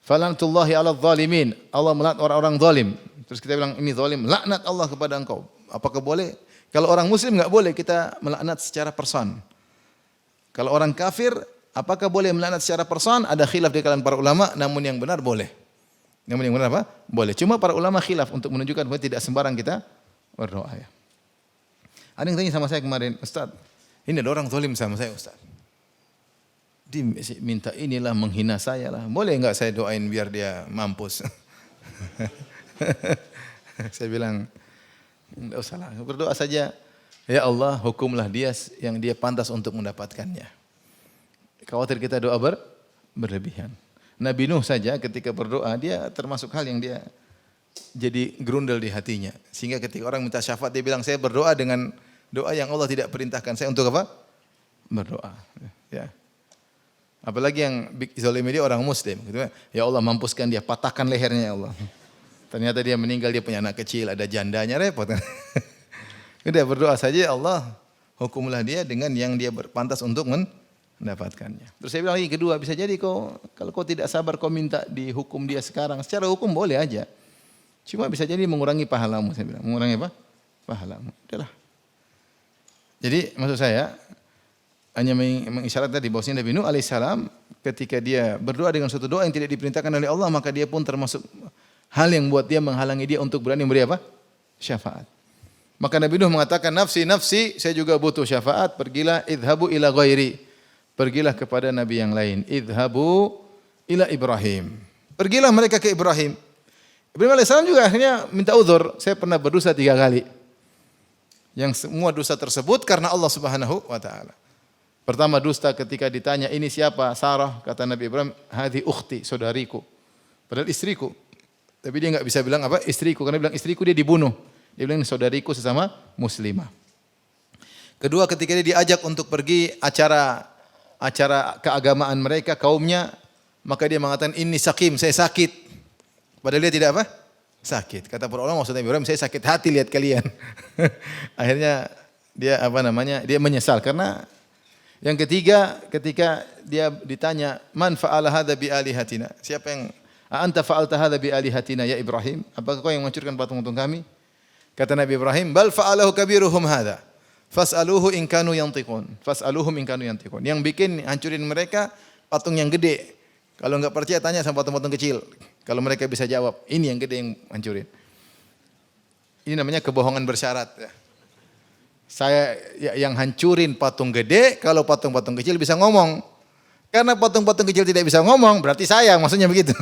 Fala'natullahi 'alal zalimin. Allah melaknat orang-orang zalim. Terus kita bilang ini zalim, laknat Allah kepada engkau. Apakah boleh? Kalau orang muslim enggak boleh kita melaknat secara person. Kalau orang kafir, apakah boleh melaknat secara person? Ada khilaf di kalangan para ulama, namun yang benar boleh. Namun yang benar apa? Boleh. Cuma para ulama khilaf untuk menunjukkan bahwa tidak sembarang kita berdoa ya. Ada yang tanya sama saya kemarin, Ustaz, ini ada orang zalim sama saya, Ustaz. Dia minta inilah, menghina saya lah. Boleh enggak saya doain biar dia mampus? Saya bilang, enggak usah lah, berdoa saja. Ya Allah, hukumlah dia yang dia pantas untuk mendapatkannya. Khawatir kita doa berlebihan. Nabi Nuh saja ketika berdoa, dia termasuk hal yang dia jadi gerundel di hatinya. Sehingga ketika orang minta syafaat, dia bilang, saya berdoa dengan doa yang Allah tidak perintahkan saya untuk apa? Berdoa. Ya. Apalagi yang zalim dia orang muslim. Gitu. Ya Allah, mampuskan dia, patahkan lehernya ya Allah. Ternyata dia meninggal, dia punya anak kecil, ada jandanya, repot. Udah berdoa saja, ya Allah, hukumlah dia dengan yang dia berpantas untuk mendapatkannya. Terus saya bilang lagi kedua, bisa jadi kalau kau tidak sabar kau minta dihukum dia sekarang. Secara hukum boleh aja. Cuma bisa jadi mengurangi pahalamu, saya bilang. Mengurangi apa? Pahalamu. Udahlah. Jadi maksud saya hanya mengisyaratkan tadi bahwasanya Nabi Nuh alaihissalam ketika dia berdoa dengan suatu doa yang tidak diperintahkan oleh Allah, maka dia pun termasuk hal yang buat dia menghalangi dia untuk berani memberi apa? Syafaat. Maka Nabi Nuh mengatakan, nafsi, nafsi, saya juga butuh syafaat. Pergilah, idhabu ila ghairi. Pergilah kepada Nabi yang lain. Idhabu ila Ibrahim. Pergilah mereka ke Ibrahim. Ibrahim AS juga akhirnya minta uzur. Saya pernah berdosa 3 kali. Yang semua dosa tersebut karena Allah Subhanahu wa ta'ala. Pertama dusta ketika ditanya, ini siapa? Sarah. Kata Nabi Ibrahim, hadhi ukhti, saudariku. Padahal istriku. Tapi dia enggak bisa bilang apa? Istriku. Karena bilang istriku dia dibunuh. Dia bilang saudariku sesama muslimah. Kedua, ketika dia diajak untuk pergi acara keagamaan mereka, kaumnya, maka dia mengatakan, ini sakim, saya sakit. Padahal dia tidak apa? Sakit. Kata para ulama, maksudnya Ibrahim, saya sakit hati lihat kalian. Akhirnya dia dia menyesal karena yang ketiga, ketika dia ditanya, man fa'ala hadza bi alihatina? Siapa yang anta fa'alta hadza bi alihatina ya Ibrahim? Apakah kau yang menghancurkan patung-patung kami? Kata Nabi Ibrahim, bal fa'alahu kabiruhum hadza. Fas'aluhu in kanu yantiqun. Fas'aluhum in kanu yantiqun. Yang bikin hancurin mereka patung yang gede. Kalau enggak percaya tanya sama patung-patung kecil. Kalau mereka bisa jawab, ini yang gede yang hancurin. Ini namanya kebohongan bersyarat. Saya yang hancurin patung gede, kalau patung-patung kecil bisa ngomong. Karena patung-patung kecil tidak bisa ngomong, berarti saya, maksudnya begitu.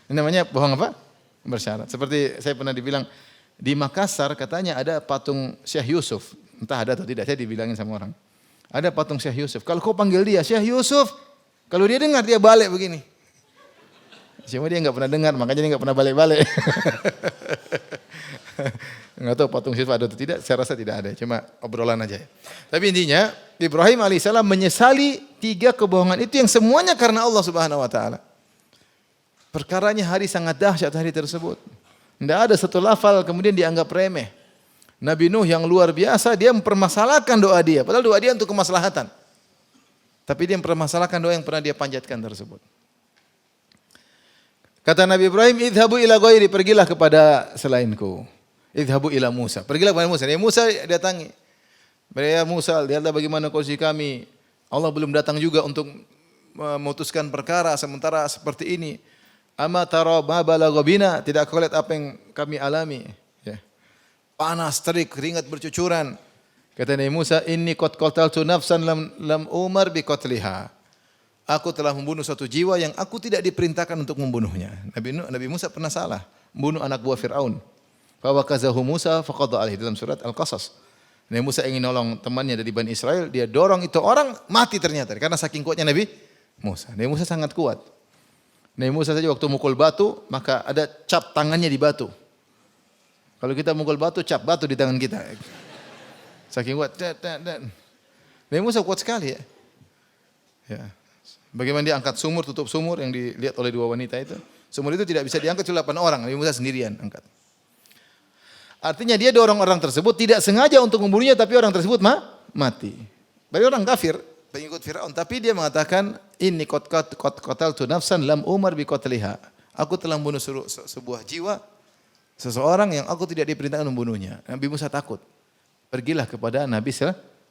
Ini namanya bohong apa? Bersyarat. Seperti saya pernah dibilang, di Makassar katanya ada patung Syekh Yusuf. Entah ada atau tidak, saya dibilangin sama orang. Ada patung Syekh Yusuf. Kalau kau panggil dia, Syekh Yusuf, kalau dia dengar, dia balik begini. Cuma dia enggak pernah dengar, makanya dia enggak pernah balik-balik. Enggak tahu patung Syekh ada atau tidak, saya rasa tidak ada, cuma obrolan aja. Tapi intinya, Ibrahim alaihissalam menyesali 3 kebohongan itu yang semuanya karena Allah Subhanahu wa taala. Perkaranya hari sangat dahsyat hari tersebut. Tidak ada satu lafal kemudian dianggap remeh. Nabi Nuh yang luar biasa, dia mempermasalahkan doa dia. Padahal doa dia untuk kemaslahatan. Tapi dia mempermasalahkan doa yang pernah dia panjatkan tersebut. Kata Nabi Ibrahim, idhabu ila ghairi, pergilah kepada selainku. Idhabu ila Musa. Pergilah kepada Musa. Ya Musa datangi. Ya Musa, lihatlah bagaimana kondisi kami. Allah belum datang juga untuk memutuskan perkara sementara seperti ini. Ama tara ma balagha bina, tidak kau lihat apa yang kami alami, ya. Panas terik, keringat bercucuran. Kata Nabi Musa, inni qad qataltu nafsan lam umar bi qatliha. Aku telah membunuh satu jiwa yang aku tidak diperintahkan untuk membunuhnya. Nabi Musa pernah salah, membunuh anak buah Firaun. Fa wakazahu Musa faqada alaihi, dalam surat Al-Qasas. Nabi Musa ingin nolong temannya dari Bani Israel, dia dorong itu orang mati ternyata karena saking kuatnya Nabi Musa. Nabi Musa sangat kuat. Nabi Musa saja waktu mukul batu, maka ada cap tangannya di batu. Kalau kita mukul batu, cap batu di tangan kita. Saking kuat. Nabi Musa kuat sekali ya. Ya. Bagaimana dia angkat sumur, tutup sumur yang dilihat oleh dua wanita itu. Sumur itu tidak bisa diangkat cuma 8 orang, Nabi Musa sendirian angkat. Artinya dia dorong orang tersebut tidak sengaja untuk membunuhnya, tapi orang tersebut mati. Bagi orang kafir, pengikut Firaun, tapi dia mengatakan inni qad qataltu nafsan lam umar bi qatliha. Aku telah membunuh sebuah jiwa, seseorang yang aku tidak diperintahkan membunuhnya. Nabi Musa takut. Pergilah kepada nabi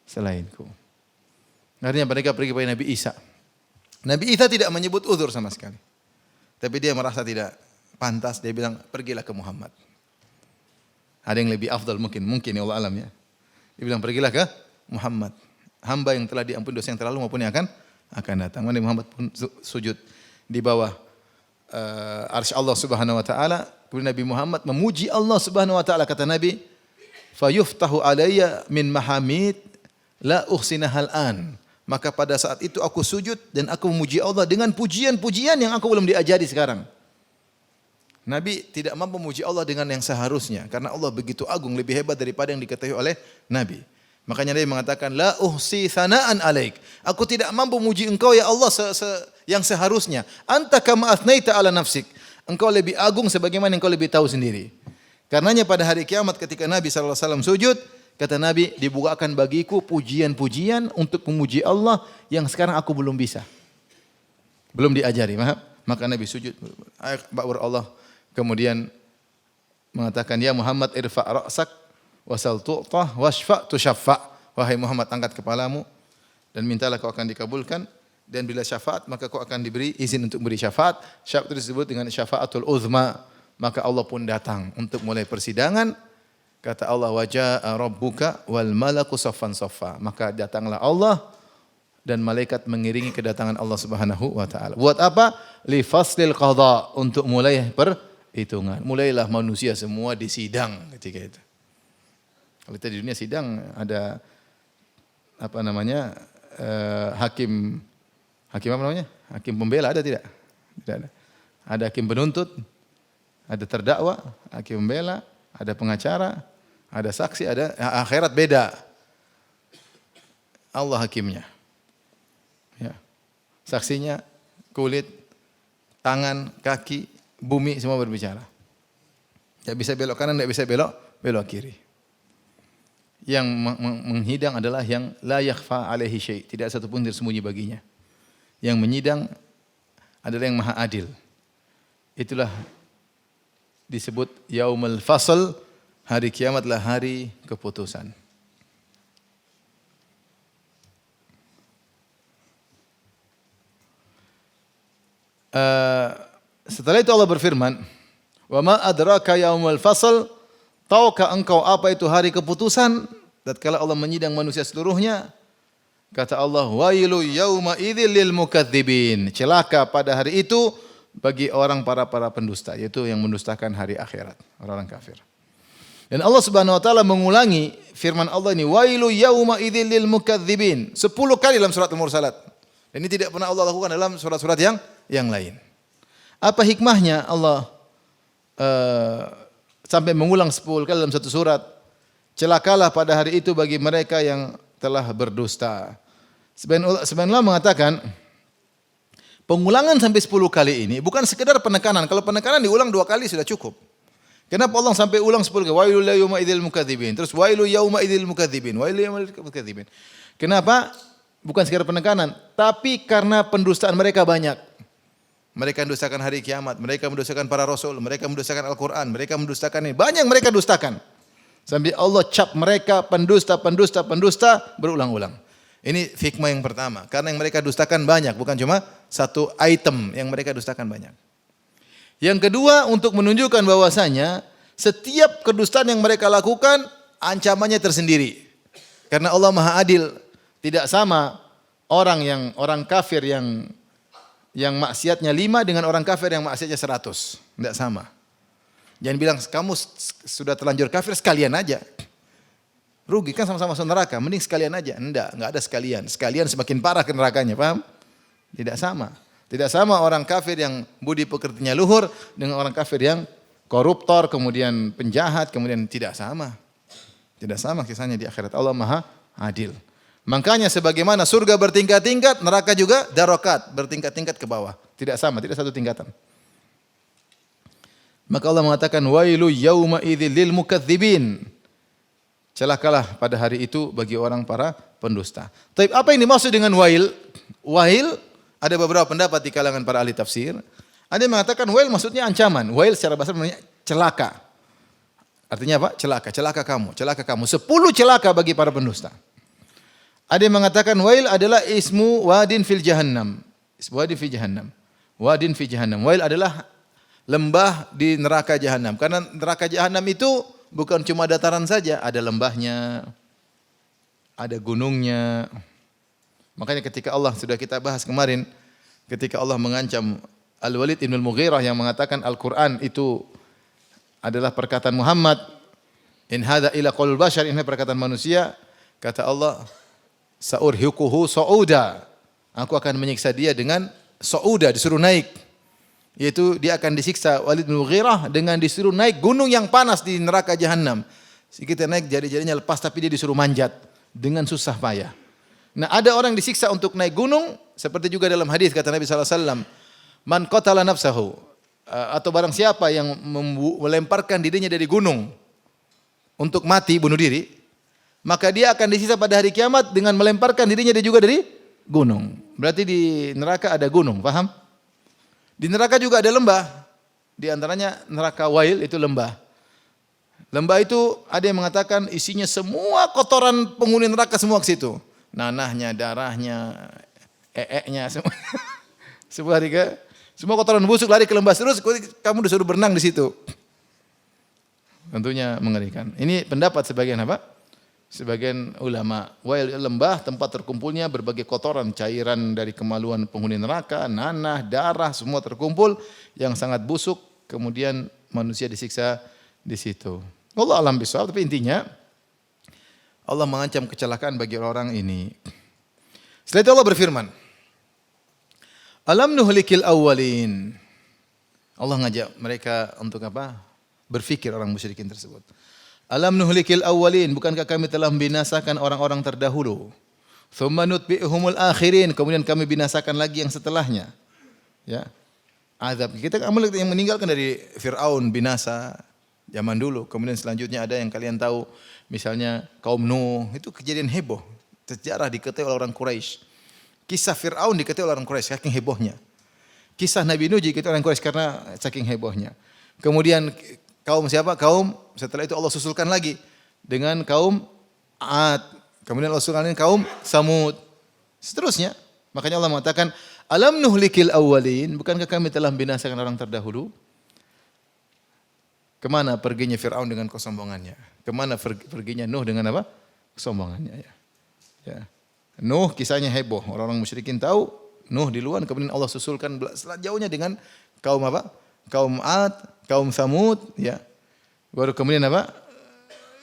selainku. Akhirnya mereka pergi kepada Nabi Isa. Nabi Isa tidak menyebut uzur sama sekali. Tapi dia merasa tidak pantas, dia bilang pergilah ke Muhammad. Ada yang lebih afdal mungkin ya Allah alam ya. Dia bilang pergilah ke Muhammad. Hamba yang telah diampuni dosa yang terlalu maupun yang akan datang. Nabi Muhammad pun sujud di bawah arsy Allah Subhanahu wa taala. Kemudian Nabi Muhammad memuji Allah Subhanahu wa taala, kata Nabi, "Fayuftahu alayya min mahamid la uhsinahal an." Maka pada saat itu aku sujud dan aku memuji Allah dengan pujian-pujian yang aku belum diajari sekarang. Nabi tidak mampu memuji Allah dengan yang seharusnya karena Allah begitu agung, lebih hebat daripada yang diketahui oleh Nabi. Makanya Nabi mengatakan la uhsi thana'an alaik. Aku tidak mampu memuji engkau ya Allah yang seharusnya. Anta kama athnaita ala nafsik. Engkau lebih agung sebagaimana engkau lebih tahu sendiri. Karenanya pada hari kiamat ketika Nabi sallallahu alaihi wasallam sujud, kata Nabi, dibukakan bagiku pujian-pujian untuk memuji Allah yang sekarang aku belum bisa. Belum diajari, maka Nabi sujud. Ba'ur Allah. Kemudian mengatakan, ya Muhammad irfa' ra'sak wasal tu'tah washfa' tushaffa'. Wahai Muhammad, angkat kepalamu dan mintalah kau akan dikabulkan. Dan bila syafaat, maka kau akan diberi izin untuk beri syafaat. Syafaat itu disebut dengan syafaatul uzma. Maka Allah pun datang untuk mulai persidangan. Kata Allah, waja'a rabbuka wal malaku saffan saffa. Maka datanglah Allah dan malaikat mengiringi kedatangan Allah Subhanahu wa taala. Buat apa? Li faslil qada, untuk mulai perhitungan. Mulailah manusia semua disidang ketika itu. Kalau kita di dunia sidang ada apa namanya? Hakim apa namanya? Hakim pembela ada tidak? Tidak ada. Ada hakim penuntut, ada terdakwa, hakim pembela, ada pengacara, ada saksi, ada akhirat beda. Allah hakimnya. Ya. Saksinya kulit, tangan, kaki, bumi semua berbicara. Tidak bisa belok kanan, tidak bisa belok kiri. Yang menghidang adalah yang la yakhfa alaihi syai', tidak satu pun tersembunyi baginya. Yang menyidang adalah yang maha adil. Itulah disebut yaumul fasl, hari kiamatlah hari keputusan. Setelah itu Allah berfirman, wa ma adraka yaumul fasl, tahukah engkau apa itu hari keputusan? Tatkala Allah menyidang manusia seluruhnya, kata Allah, wailu yauma idzil lil mukadzibin. Celaka pada hari itu bagi orang para pendusta, yaitu yang mendustakan hari akhirat, orang-orang kafir. Dan Allah Subhanahu wa taala mengulangi firman Allah ini, wailu yauma idzil lil mukadzibin, 10 kali dalam surat Al-Mursalat. Dan ini tidak pernah Allah lakukan dalam surat-surat yang lain. Apa hikmahnya Allah sampai mengulang 10 kali dalam satu surat? Celakalah pada hari itu bagi mereka yang telah berdusta. Sebagian ulama mengatakan pengulangan sampai 10 kali ini bukan sekedar penekanan. Kalau penekanan diulang 2 kali sudah cukup. Kenapa Allah sampai ulang 10 kali? Wailul yauma idzil mukadzibin. Terus wailul yauma idzil mukadzibin. Wailul yauma idzil mukadzibin. Kenapa? Bukan sekedar penekanan, tapi karena pendustaan mereka banyak. Mereka mendustakan hari kiamat, mereka mendustakan para rasul, mereka mendustakan Al-Quran, mereka mendustakan ini. Banyak mereka dustakan. Sampai Allah cap mereka pendusta berulang-ulang. Ini hikmah yang pertama. Karena yang mereka dustakan banyak, bukan cuma satu item yang mereka dustakan banyak. Yang kedua, untuk menunjukkan bahwasanya setiap kedustaan yang mereka lakukan, ancamannya tersendiri. Karena Allah Maha Adil. Tidak sama orang kafir yang maksiatnya 5 dengan orang kafir yang maksiatnya 100. Tidak sama. Jangan bilang kamu sudah terlanjur kafir sekalian aja. Rugi kan sama-sama masuk neraka, mending sekalian aja. Enggak ada sekalian. Sekalian semakin parah ke nerakanya, paham? Tidak sama. Tidak sama orang kafir yang budi pekertinya luhur dengan orang kafir yang koruptor, kemudian penjahat, kemudian tidak sama. Tidak sama kisahnya di akhirat. Allah Maha Adil. Makanya sebagaimana surga bertingkat-tingkat, neraka juga darokat, bertingkat-tingkat ke bawah. Tidak sama, tidak satu tingkatan. Maka Allah mengatakan, wailu yauma idzil lil mukadzibin. Celakalah pada hari itu bagi orang para pendusta. Tapi apa yang dimaksud dengan wail? Wail ada beberapa pendapat di kalangan para ahli tafsir. Ada yang mengatakan wail maksudnya ancaman. Wail secara bahasa maksudnya celaka. Artinya apa? Celaka, celaka kamu, celaka kamu. 10 celaka bagi para pendusta. Ada yang mengatakan wail adalah ismu wadin fil jahannam. Wadin fi jahannam. Wadin fi jahannam. Wail adalah lembah di neraka jahannam. Karena neraka jahannam itu bukan cuma dataran saja, ada lembahnya, ada gunungnya. Makanya ketika Allah, sudah kita bahas kemarin, ketika Allah mengancam Al-Walid ibn al-Mughirah yang mengatakan Al-Quran itu adalah perkataan Muhammad, in hadza ila qaulul bashar, ini perkataan manusia, kata Allah, sa'urhiquhu sa'uda. Aku akan menyiksa dia dengan sa'uda, disuruh naik. Yaitu dia akan disiksa Walid bin Mughirah dengan disuruh naik gunung yang panas di neraka jahanam. Kita naik jari-jarinya lepas tapi dia disuruh manjat dengan susah payah. Nah, ada orang disiksa untuk naik gunung seperti juga dalam hadis kata Nabi sallallahu alaihi wasallam, man qatala nafsahu, atau barang siapa yang melemparkan dirinya dari gunung untuk mati, bunuh diri, maka dia akan disiksa pada hari kiamat dengan melemparkan dirinya dia juga dari gunung. Berarti di neraka ada gunung, paham? Di neraka juga ada lembah. Di antaranya neraka wail itu lembah. Lembah itu ada yang mengatakan isinya semua kotoran penghuni neraka semua ke situ. Nanahnya, darahnya, eeknya semua. Semua kotoran busuk lari ke lembah terus kamu disuruh berenang di situ. Tentunya mengerikan. Ini pendapat sebagian apa? Sebagian ulama. Wail lembah tempat terkumpulnya berbagai kotoran, cairan dari kemaluan penghuni neraka, nanah, darah semua terkumpul yang sangat busuk, kemudian manusia disiksa di situ. Allah alam bisawab, tapi intinya Allah mengancam kecelakaan bagi orang ini. Setelah itu Allah berfirman, alam nuhlikil awwalin. Allah ngajak mereka untuk apa? Berfikir orang musyrikin tersebut. Alam nuhlikil awwalin, bukankah kami telah membinasakan orang-orang terdahulu? Tsumma nutbi'uhumul akhirin, kemudian kami binasakan lagi yang setelahnya. Ya. Azab. Kita yang meninggalkan dari Firaun binasa zaman dulu. Kemudian selanjutnya ada yang kalian tahu, misalnya kaum Nuh, itu kejadian heboh. Sejarah diketahui oleh orang Quraisy. Kisah Firaun diketahui oleh orang Quraisy saking hebohnya. Kisah Nabi Nuh diketahui oleh orang Quraisy karena saking hebohnya. Kemudian kaum siapa? Kaum setelah itu Allah susulkan lagi dengan kaum Ad. Kemudian Allah susulkan dengan kaum Samud. Seterusnya. Makanya Allah mengatakan, alam nuhlikil awwalin, bukankah kami telah membinasakan orang terdahulu? Kemana perginya Fir'aun dengan kesombongannya? Kemana perginya Nuh dengan apa? Kesombongannya. Ya. Nuh kisahnya heboh. Orang-orang musyrikin tahu. Nuh duluan, kemudian Allah susulkan jauhnya dengan kaum apa? Kaum Ad, kaum Samud, ya. Baru kemudian apa?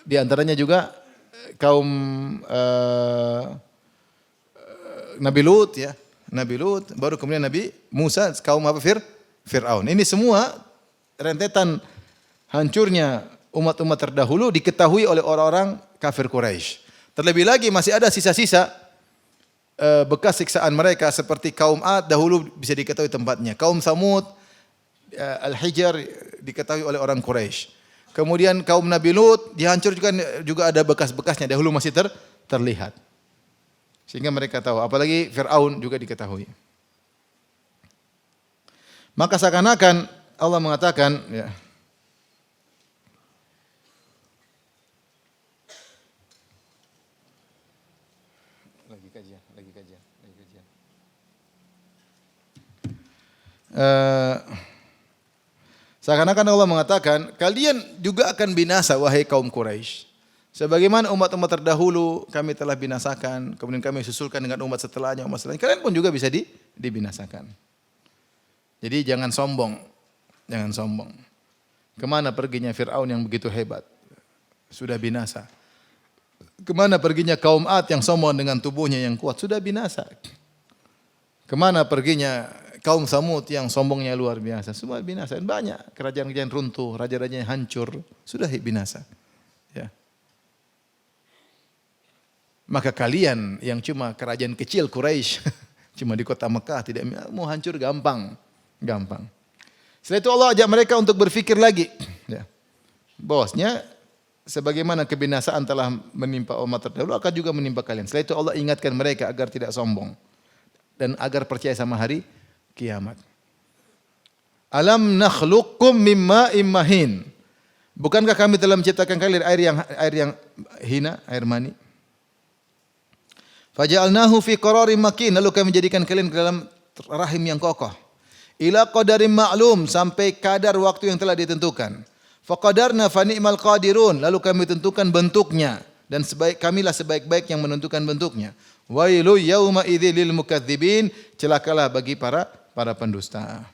Di antaranya juga kaum Nabi Lut, ya. Nabi Lut, baru kemudian Nabi Musa, kaum apa? Fir'aun. Ini semua rentetan hancurnya umat-umat terdahulu diketahui oleh orang-orang kafir Quraisy. Terlebih lagi masih ada sisa-sisa bekas siksaan mereka seperti kaum Ad dahulu bisa diketahui tempatnya. Kaum Samud, Al-Hijr diketahui oleh orang Quraisy. Kemudian kaum Nabi Lut dihancurkan juga ada bekas-bekasnya dahulu masih terlihat. Sehingga mereka tahu, apalagi Fir'aun juga diketahui. Maka seakan-akan Allah mengatakan, ya, lagi kajian. Seakan-akan Allah mengatakan, kalian juga akan binasa wahai kaum Quraisy. Sebagaimana umat-umat terdahulu kami telah binasakan, kemudian kami susulkan dengan umat setelahnya, kalian pun juga bisa dibinasakan. Jadi jangan sombong. Kemana perginya Fir'aun yang begitu hebat? Sudah binasa. Kemana perginya kaum Ad yang sombong dengan tubuhnya yang kuat? Sudah binasa. Kemana perginya kaum Samud yang sombongnya luar biasa? Semua binasa. Banyak kerajaan-kerajaan runtuh, raja-rajanya hancur. Sudah binasa. Ya. Maka kalian yang cuma kerajaan kecil Quraisy, cuma di kota Mekah, tidak mau hancur gampang. Gampang. Setelah itu Allah ajak mereka untuk berfikir lagi. Ya. Bahwasanya sebagaimana kebinasaan telah menimpa umat terdahulu akan juga menimpa kalian. Setelah itu Allah ingatkan mereka agar tidak sombong dan agar percaya sama hari kiamat. Alam nakhluqkum mimma immahin. Bukankah kami telah menciptakan kalian air yang hina, air mani? Faja'alnahu fi qararin makin. Lalu kami menjadikan kalian ke dalam rahim yang kokoh. Ila qadarin ma'lum, sampai kadar waktu yang telah ditentukan. Faqadarna fa ni'mal qadirun, lalu kami tentukan bentuknya dan kamilah sebaik-baik yang menentukan bentuknya. Wailu yauma idzil lil mukadzibin, celakalah bagi para pendusta.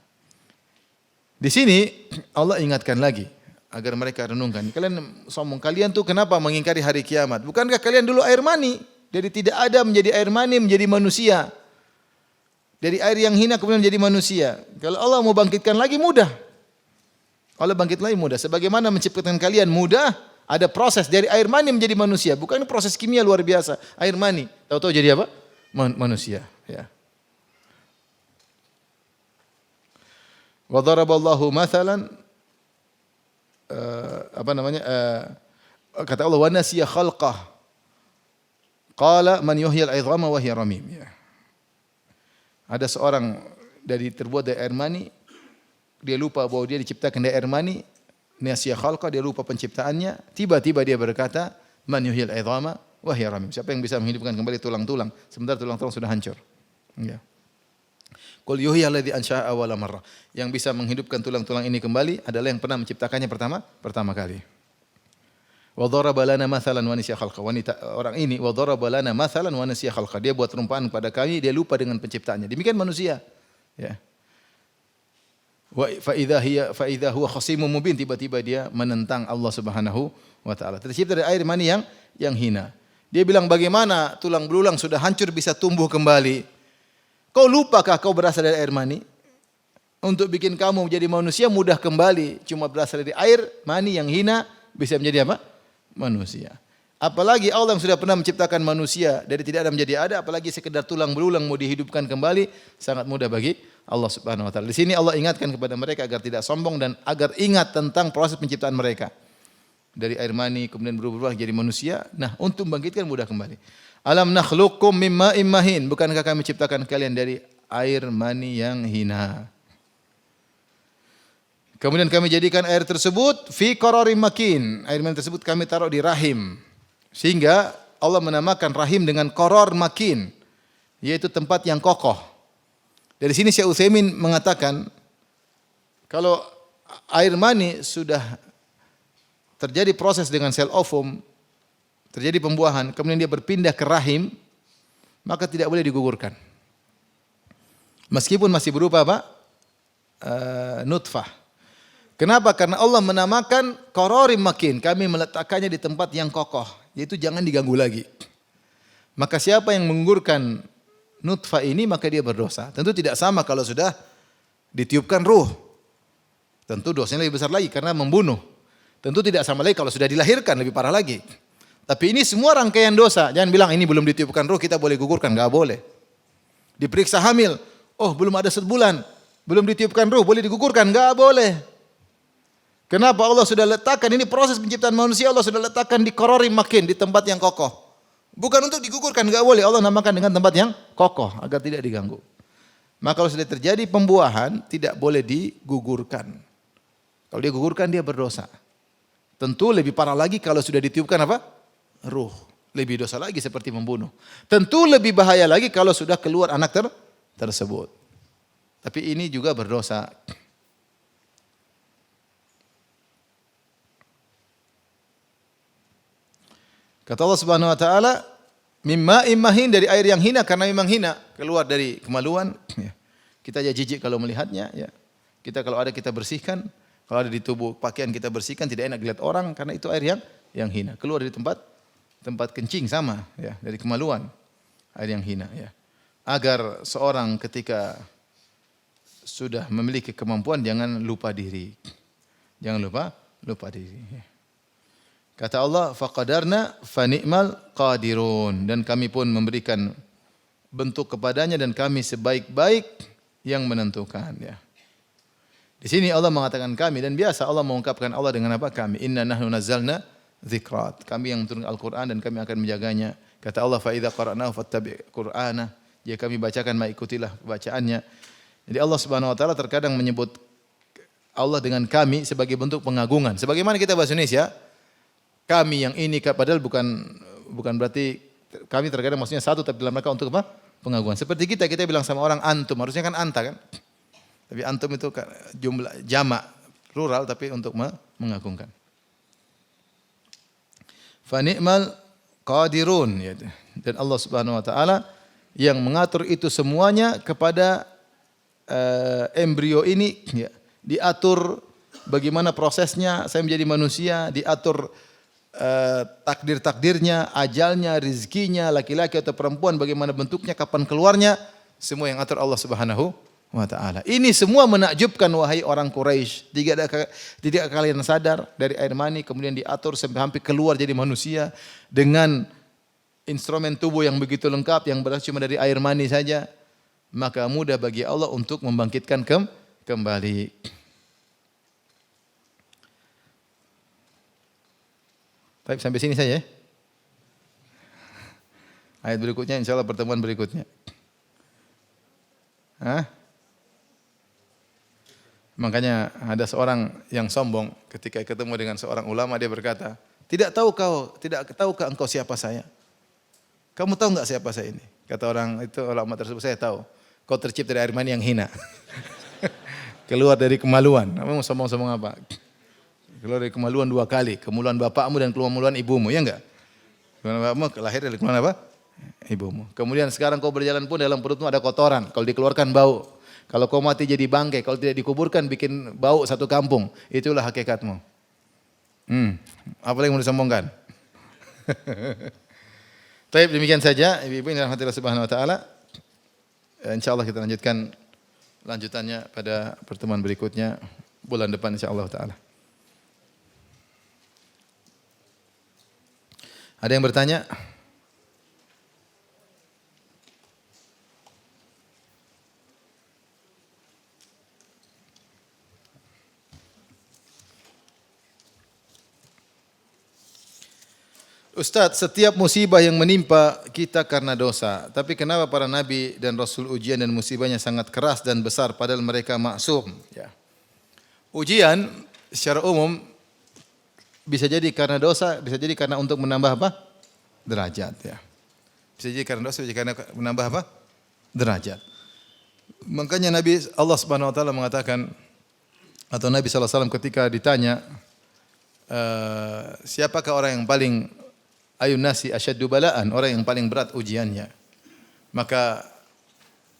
Di sini Allah ingatkan lagi agar mereka renungkan. Kalian sombong, kalian tuh kenapa mengingkari hari kiamat? Bukankah kalian dulu air mani? Dari tidak ada menjadi air mani, menjadi manusia. Dari air yang hina kemudian menjadi manusia. Kalau Allah mau bangkitkan lagi mudah. Allah bangkit lagi mudah. Sebagaimana menciptakan kalian mudah, ada proses dari air mani menjadi manusia. Bukan proses kimia luar biasa. Air mani, tahu-tahu jadi apa? Manusia. Ya. Wa daraballahu mathalan, kata Allah, wa nasiya khalqah. Qala man yuhyil 'idhama wa hiya ramim. Ya. Ada seorang terbuat dari air mani, dia lupa bahwa dia diciptakan dari air mani, nasiya khalqa, dia lupa penciptaannya, tiba-tiba dia berkata, man yuhyil 'idhama wa hiya ramim. Siapa yang bisa menghidupkan kembali tulang-tulang sementara tulang-tulang sudah hancur? Ya. Qul yuhyi alladzi ansha'a awwala marrah. Yang bisa menghidupkan tulang-tulang ini kembali adalah yang pernah menciptakannya pertama kali. Wa daraba lana mathalan wa nasiya khalqa. Wanita orang ini wa daraba lana mathalan wa nasiya khalqa. Dia buat perumpamaan pada kami, dia lupa dengan penciptaannya. Demikian manusia. Ya. Fa idza huwa khasimun mubin, tiba-tiba dia menentang Allah Subhanahu wa taala. Tercipta dari air mani yang hina. Dia bilang, bagaimana tulang belulang sudah hancur bisa tumbuh kembali? Kau lupakah kau berasal dari air mani? Untuk bikin kamu menjadi manusia mudah kembali, cuma berasal dari air mani yang hina bisa menjadi apa? Manusia. Apalagi Allah yang sudah pernah menciptakan manusia dari tidak ada menjadi ada, apalagi sekedar tulang belulang mau dihidupkan kembali, sangat mudah bagi Allah Subhanahu wa taala. Di sini Allah ingatkan kepada mereka agar tidak sombong dan agar ingat tentang proses penciptaan mereka. Dari air mani kemudian berubah jadi manusia. Nah, untuk membangkitkan mudah kembali. Alam nakhluqkum mimma immahin. Bukankah kami ciptakan kalian dari air mani yang hina? Kemudian kami jadikan air tersebut fi qararin makin. Air mani tersebut kami taruh di rahim. Sehingga Allah menamakan rahim dengan qarar makin, yaitu tempat yang kokoh. Dari sini Syekh Utsaimin mengatakan kalau air mani sudah terjadi proses dengan sel ovum, terjadi pembuahan, kemudian dia berpindah ke rahim, maka tidak boleh digugurkan. Meskipun masih berupa apa? Nutfah. Kenapa? Karena Allah menamakan qararin makin, kami meletakkannya di tempat yang kokoh, yaitu jangan diganggu lagi. Maka siapa yang menggugurkan nutfah ini maka dia berdosa. Tentu tidak sama kalau sudah ditiupkan ruh. Tentu dosanya lebih besar lagi karena membunuh. Tentu tidak sama lagi kalau sudah dilahirkan, lebih parah lagi. Tapi ini semua rangkaian dosa. Jangan bilang ini belum ditiupkan ruh kita boleh gugurkan, enggak boleh. Diperiksa hamil, oh belum ada sebulan, belum ditiupkan ruh boleh digugurkan, enggak boleh. Kenapa? Allah sudah letakkan, ini proses penciptaan manusia Allah sudah letakkan di qararin makin, di tempat yang kokoh. Bukan untuk digugurkan, enggak boleh. Allah namakan dengan tempat yang kokoh agar tidak diganggu. Maka kalau sudah terjadi pembuahan tidak boleh digugurkan. Kalau dia gugurkan dia berdosa. Tentu lebih parah lagi kalau sudah ditiupkan apa? Ruh. Lebih dosa lagi seperti membunuh. Tentu lebih bahaya lagi kalau sudah keluar anak tersebut. Tapi ini juga berdosa. Kata Allah Subhanahu wa taala, mimma immahin, dari air yang hina karena memang hina, keluar dari kemaluan. Kita aja jijik kalau melihatnya, ya. Kita kalau ada kita bersihkan, kalau ada di tubuh pakaian kita bersihkan, tidak enak dilihat orang karena itu air yang hina. Keluar dari tempat kencing sama, ya, dari kemaluan. Air yang hina, ya. Agar seorang ketika sudah memiliki kemampuan jangan lupa diri. Jangan lupa diri. Ya. Kata Allah, faqadarna fani'mal qadirun, dan kami pun memberikan bentuk kepadanya dan kami sebaik-baik yang menentukan, ya. Di sini Allah mengatakan kami, dan biasa Allah mengungkapkan Allah dengan apa? Kami. Inna nahnu nazzalna dzikrat. Kami yang menurunkan Al-Qur'an dan kami akan menjaganya. Kata Allah, fa idza qara'nahu fattabi' qur'ana. Jika kami bacakan, maka ikutilah bacaannya. Jadi Allah Subhanahu wa taala terkadang menyebut Allah dengan kami sebagai bentuk pengagungan. Sebagaimana kita bahasa Indonesia, kami yang ini, padahal bukan berarti kami terkadang maksudnya satu, tapi dalam rangka untuk apa? Pengagungan. Seperti kita bilang sama orang antum, harusnya kan anta kan? Tapi antum itu jumlah jamak plural tapi untuk mengagungkan. Fa ni'mal qadirun, ya. Dan Allah Subhanahu wa taala yang mengatur itu semuanya kepada embrio ini, ya. Diatur bagaimana prosesnya saya menjadi manusia, diatur takdir-takdirnya, ajalnya, rizkinya, laki-laki atau perempuan, bagaimana bentuknya, kapan keluarnya, semua yang atur Allah Subhanahu wa ta'ala. Ini semua menakjubkan wahai orang Quraisy. Tidak kalian sadar dari air mani kemudian diatur sampai hampir keluar jadi manusia dengan instrumen tubuh yang begitu lengkap yang berasal cuma dari air mani saja. Maka mudah bagi Allah untuk membangkitkan kembali. Baik, sampai sini saja ya. Ayat berikutnya insyaallah pertemuan berikutnya. Makanya ada seorang yang sombong ketika ketemu dengan seorang ulama, dia berkata, tidak tahukah engkau siapa saya? Kamu tahu enggak siapa saya ini? Kata orang itu, ulama tersebut, saya tahu. Kau tercipta dari air mani yang hina. Keluar dari kemaluan. Kamu sombong-sombong apa? Keluar dari kemaluan 2 kali. Kemaluan bapakmu dan kemaluan ibumu, ya enggak? Kemaluan bapakmu lahir dari kemaluan apa? Ibumu. Kemudian sekarang kau berjalan pun dalam perutmu ada kotoran. Kalau dikeluarkan bau. Kalau kau mati jadi bangkai, kalau tidak dikuburkan bikin bau satu kampung. Itulah hakikatmu. Apa yang mau disombongkan? Baik, demikian saja. Ibu-ibu yang dirahmati Allah Subhanahu wa taala. Insyaallah kita lanjutkan lanjutannya pada pertemuan berikutnya bulan depan insyaallah taala. Ada yang bertanya? Ustaz, setiap musibah yang menimpa kita karena dosa. Tapi kenapa para nabi dan rasul ujian dan musibahnya sangat keras dan besar padahal mereka maksum? Ya. Ujian secara umum bisa jadi karena dosa, bisa jadi karena untuk menambah apa? Derajat. Ya. Bisa jadi karena dosa, bisa jadi karena menambah apa? Derajat. Makanya Nabi Allah Subhanahu Wa Taala mengatakan, atau Nabi Sallallahu Alaihi Wasallam ketika ditanya, siapakah orang yang paling ayun nasi asyaddu bala'an, orang yang paling berat ujiannya. Maka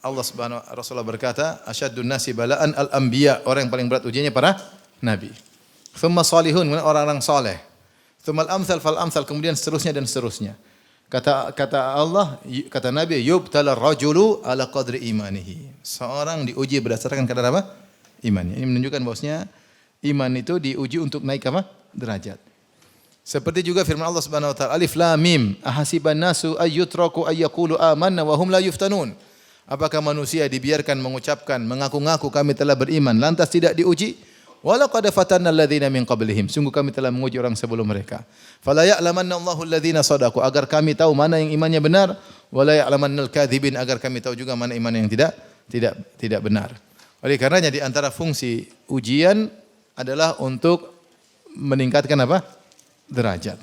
Allah Subhanahu Rasulullah berkata, asyaddun nasi bala'an al-anbiya, orang yang paling berat ujiannya para nabi. Thumma salihun, orang-orang saleh. Thumma al-amsal fal-amsal, kemudian seterusnya dan seterusnya. Kata Allah, kata Nabi, yubtala rajulu ala qadri imanihi. Seorang diuji berdasarkan kadar apa? Imannya. Ini menunjukkan bahwasanya iman itu diuji untuk naik apa? Derajat. Seperti juga firman Allah Subhanahu wa taala, Alif Lam Mim, ahasiban nasu ayyutraku ayyaqulu amanna wa hum la yuftanun. Apakah manusia dibiarkan mengucapkan mengaku-ngaku kami telah beriman lantas tidak diuji? Walaqad fatanna alladziina min qablihim. Sungguh kami telah menguji orang sebelum mereka. Fala ya'lamanna Allahu alladziina shadaqu, agar kami tahu mana yang imannya benar, wala ya'lamannal kadzibin, agar kami tahu juga mana iman yang tidak benar. Oleh karenanya di antara fungsi ujian adalah untuk meningkatkan apa? Derajat.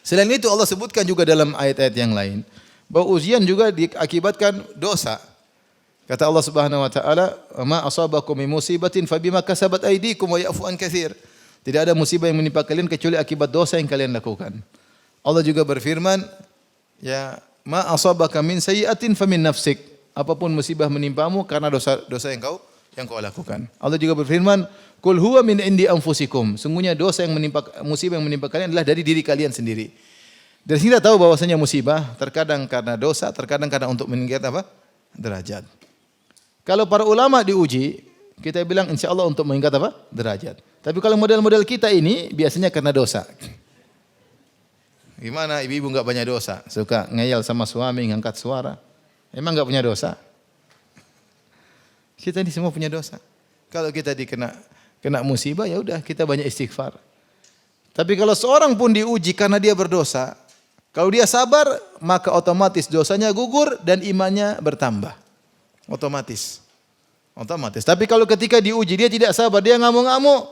Selain itu Allah sebutkan juga dalam ayat-ayat yang lain bahwa ujian juga diakibatkan dosa. Kata Allah Subhanahu wa taala, "Ma asabakum min musibatin fabima kasabat aydikum wa ya'fu an katsir." Tidak ada musibah yang menimpa kalian kecuali akibat dosa yang kalian lakukan. Allah juga berfirman, "Ya, ma asabaka min sayyi'atin famin nafsik." Apapun musibah menimpamu karena dosa yang kau lakukan. Allah juga berfirman, "Qul huwa min indi anfusikum." Sungguhnya dosa yang menimpa, musibah yang menimpa kalian adalah dari diri kalian sendiri. Dari sini kita tahu bahwasanya musibah terkadang karena dosa, terkadang karena untuk meningkatkan apa? Derajat. Kalau para ulama diuji, Kita bilang insya Allah untuk meningkat apa? Derajat. Tapi kalau model-model kita ini biasanya karena dosa. Gimana ibu-ibu enggak banyak dosa? Suka ngeyel sama suami, ngangkat suara. Emang enggak punya dosa? Kita ini semua punya dosa. Kalau kita kena musibah ya udah kita banyak istighfar. Tapi kalau seorang pun diuji karena dia berdosa, kalau dia sabar maka otomatis dosanya gugur dan imannya bertambah. Otomatis. Tapi kalau ketika diuji dia tidak sabar, dia ngamuk-ngamuk,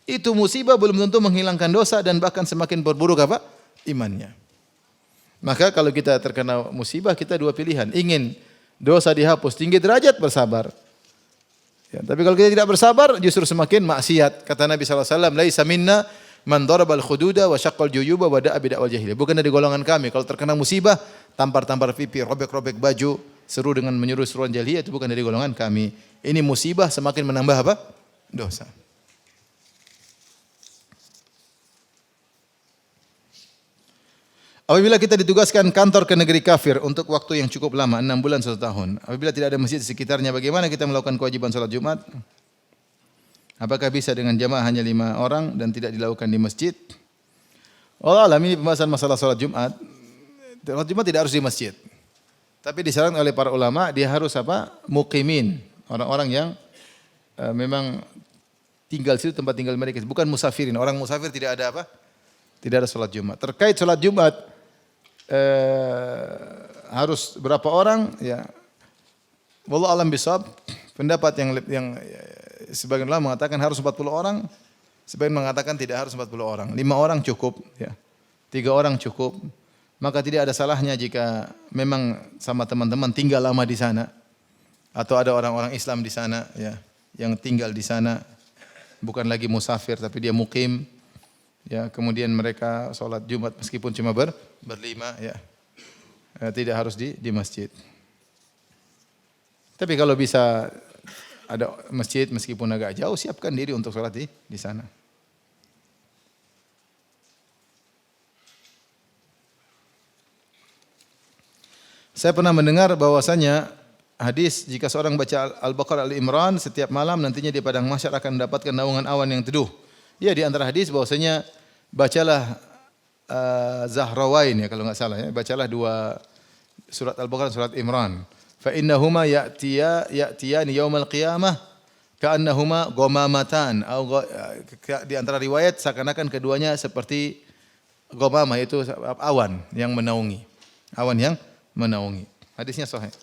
itu musibah belum tentu menghilangkan dosa dan bahkan semakin berburuk apa? Imannya. Maka kalau kita terkena musibah kita dua pilihan, ingin dosa dihapus, tinggi derajat, bersabar. Ya, tapi kalau kita tidak bersabar justru semakin maksiat. Kata Nabi SAW, laisa minna man darabal khududa wa syaqqal juyuba wa da'a bid'awal jahiliyah. Bukan dari golongan kami. Kalau terkena musibah, tampar-tampar pipi, robek-robek baju, seru dengan menyuruh seruan jahiliyah, itu bukan dari golongan kami. Ini musibah semakin menambah apa? Dosa. Apabila kita ditugaskan kantor ke negeri kafir untuk waktu yang cukup lama, 6 bulan 1 tahun. Apabila tidak ada masjid di sekitarnya, bagaimana kita melakukan kewajiban salat Jumat? Apakah bisa dengan jamaah hanya 5 orang dan tidak dilakukan di masjid? Allah alam, ini pembahasan masalah salat Jumat. Salat Jumat tidak harus di masjid. Tapi disarankan oleh para ulama, dia harus apa? Muqimin. Orang-orang yang memang tinggal situ tempat tinggal mereka. Bukan musafirin. Orang musafir tidak ada apa? Tidak ada salat Jumat. Terkait salat Jumat, harus berapa orang? Ya, wallahu alam bisawab. Pendapat yang sebagian ulama mengatakan harus 40 orang, sebagian mengatakan tidak harus 40 orang. 5 orang cukup, ya. 3 orang cukup. Maka tidak ada salahnya jika memang sama teman-teman tinggal lama di sana atau ada orang-orang Islam di sana, ya, yang tinggal di sana bukan lagi musafir tapi dia mukim. Ya, kemudian mereka sholat Jumat meskipun cuma berlima, ya, tidak harus di masjid. Tapi kalau bisa ada masjid meskipun agak jauh, siapkan diri untuk sholat di sana. Saya pernah mendengar bahwasanya hadis jika seorang baca Al-Baqarah Al-Imran setiap malam nantinya di padang mahsyar akan mendapatkan naungan awan yang teduh. Ya, di antara hadis bahwasanya bacalah Zahrawain, ya kalau enggak salah, ya. Bacalah 2 surat Al-Baqarah, surat Imran. Fa innahuma ya'tiyani yaumal qiyamah ka'annahuma ghamamatan, di antara riwayat seakan-akan keduanya seperti ghamamah, itu awan yang menaungi. Awan yang menaungi. Hadisnya sahih.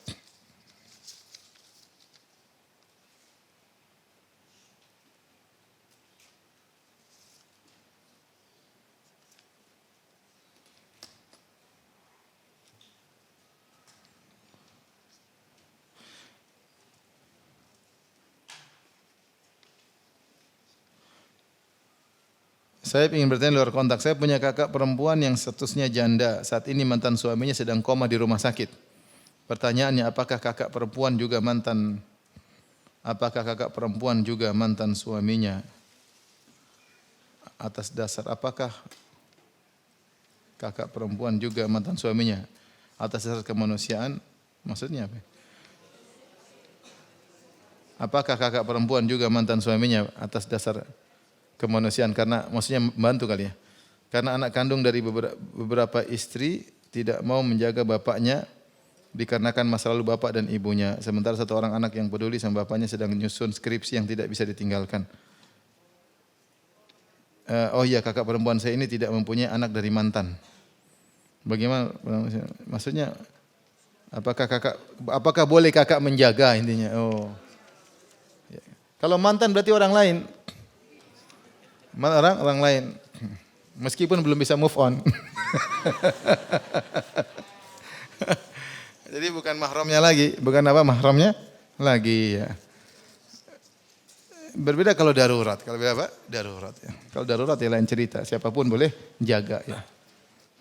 Saya ingin bertanya luar kontak. Saya punya kakak perempuan yang statusnya janda. Saat ini mantan suaminya sedang koma di rumah sakit. Pertanyaannya, apakah kakak perempuan juga mantan suaminya? Atas dasar apakah kakak perempuan juga mantan suaminya? Atas dasar kemanusiaan? Maksudnya apa? Apakah kakak perempuan juga mantan suaminya atas dasar kemanusiaan, karena maksudnya membantu kali ya. Karena anak kandung dari beberapa istri tidak mau menjaga bapaknya dikarenakan masa lalu bapak dan ibunya. Sementara satu orang anak yang peduli sama bapaknya sedang menyusun skripsi yang tidak bisa ditinggalkan. Oh iya, kakak perempuan saya ini tidak mempunyai anak dari mantan. Bagaimana maksudnya? Apakah boleh kakak menjaga intinya? Oh. Kalau mantan berarti orang lain. Orang lain, meskipun belum bisa move on. Jadi bukan mahramnya lagi, mahramnya lagi, ya. Berbeda kalau darurat. Kalau apa? Darurat, ya. Kalau darurat ya lain cerita. Siapapun boleh jaga, ya.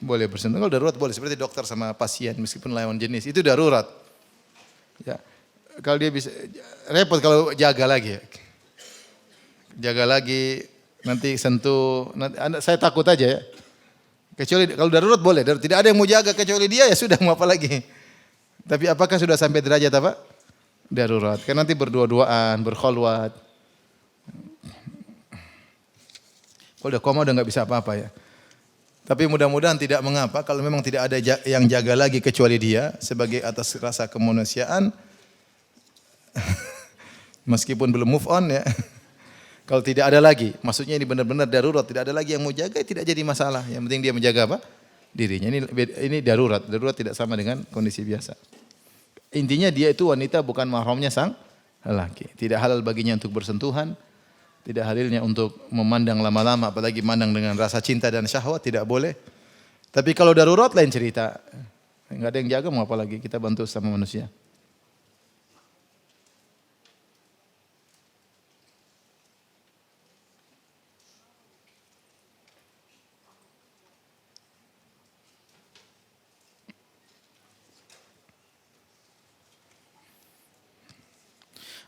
Boleh bersentuhan. Kalau darurat boleh, seperti dokter sama pasien meskipun lawan jenis, itu darurat. Ya. Kalau dia bisa, repot kalau jaga lagi, ya. Jaga lagi. Nanti sentuh, saya takut aja, ya. Kecuali kalau darurat boleh, tidak ada yang mau jaga kecuali dia, ya sudah, mau apa lagi. Tapi apakah sudah sampai derajat apa? Darurat. Kan nanti berdua-duaan, berkholwat. Kalau udah koma udah nggak bisa apa-apa ya. Tapi mudah-mudahan tidak mengapa kalau memang tidak ada yang jaga lagi kecuali dia sebagai atas rasa kemanusiaan. Meskipun belum move on ya. Kalau tidak ada lagi, maksudnya ini benar-benar darurat, tidak ada lagi yang mau jaga, tidak jadi masalah. Yang penting dia menjaga apa? Dirinya. Ini darurat. Darurat tidak sama dengan kondisi biasa. Intinya dia itu wanita bukan mahramnya sang lelaki. Tidak halal baginya untuk bersentuhan. Tidak halilnya untuk memandang lama-lama, apalagi memandang dengan rasa cinta dan syahwat, tidak boleh. Tapi kalau darurat lain cerita. Enggak ada yang jaga, mau apa lagi? Kita bantu sama manusia.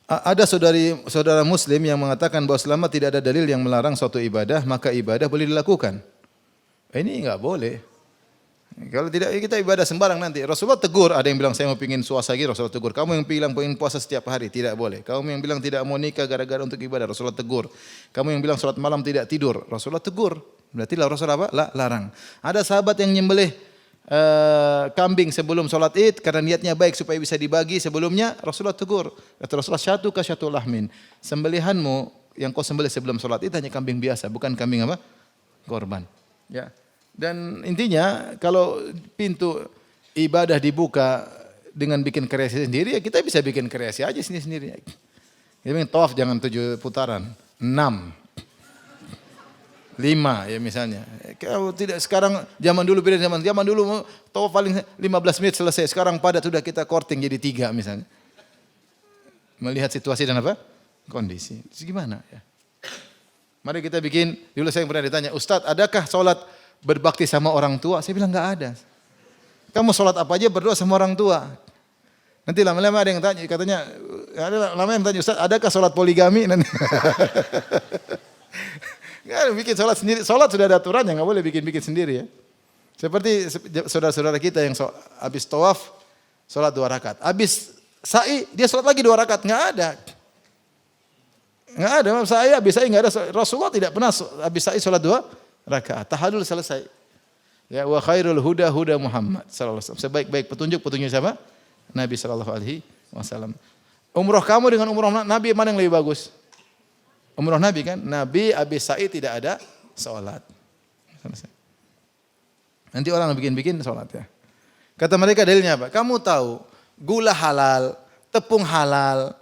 Ada saudara muslim yang mengatakan bahwa selama tidak ada dalil yang melarang suatu ibadah, maka ibadah boleh dilakukan. Ini enggak boleh. Kalau tidak kita ibadah sembarang nanti. Rasulullah tegur, ada yang bilang saya mau pingin puasa lagi, Rasulullah tegur. Kamu yang bilang pengen puasa setiap hari, tidak boleh. Kamu yang bilang tidak mau nikah gara-gara untuk ibadah, Rasulullah tegur. Kamu yang bilang salat malam tidak tidur, Rasulullah tegur. Berarti Rasulullah apa? Larang. Ada sahabat yang nyembelih kambing sebelum sholat id karena niatnya baik supaya bisa dibagi sebelumnya, Rasulullah tegur. Kata Rasulullah, syatu ka syatu lahmin. Sembelihanmu yang kau sembelih sebelum sholat id hanya kambing biasa, bukan kambing apa? Korban. Ya. Dan intinya kalau pintu ibadah dibuka dengan bikin kreasi sendiri, ya kita bisa bikin kreasi aja sendiri-sendiri. Jadi tawaf jangan 7 putaran, 6. 5 ya misalnya. Kalau tidak sekarang zaman dulu beda zaman dulu tawaf paling 15 menit selesai. Sekarang padat sudah kita korting jadi 3 misalnya. Melihat situasi dan apa? Kondisi. Terus gimana ya? Mari kita bikin, dulu saya pernah ditanya, "Ustaz, adakah salat berbakti sama orang tua?" Saya bilang enggak ada. Kamu salat apa aja berdoa sama orang tua. Nanti lama-lama ada yang tanya, katanya ada lama yang tanya, "Ustaz, adakah salat poligami?" Nanti nggak bikin sholat sendiri. Sholat sudah ada aturannya, nggak boleh bikin-bikin sendiri ya. Seperti saudara-saudara kita yang habis tawaf, sholat 2 rakaat. Habis sa'i, dia sholat lagi 2 rakaat. Nggak ada. Nggak ada. Sa'i, habis sa'i nggak ada. Rasulullah tidak pernah habis sa'i sholat 2 rakaat. Tahallul selesai. Ya, wa khairul huda huda Muhammad sallallahu alaihi wasallam. Sebaik-baik petunjuk siapa? Nabi sallallahu alaihi wasallam. Umroh kamu dengan umroh Nabi mana yang lebih bagus? Umroh Nabi kan, Nabi habis sa'i tidak ada sholat. Nanti orang bikin-bikin sholat ya. Kata mereka dalilnya apa? Kamu tahu gula halal, tepung halal,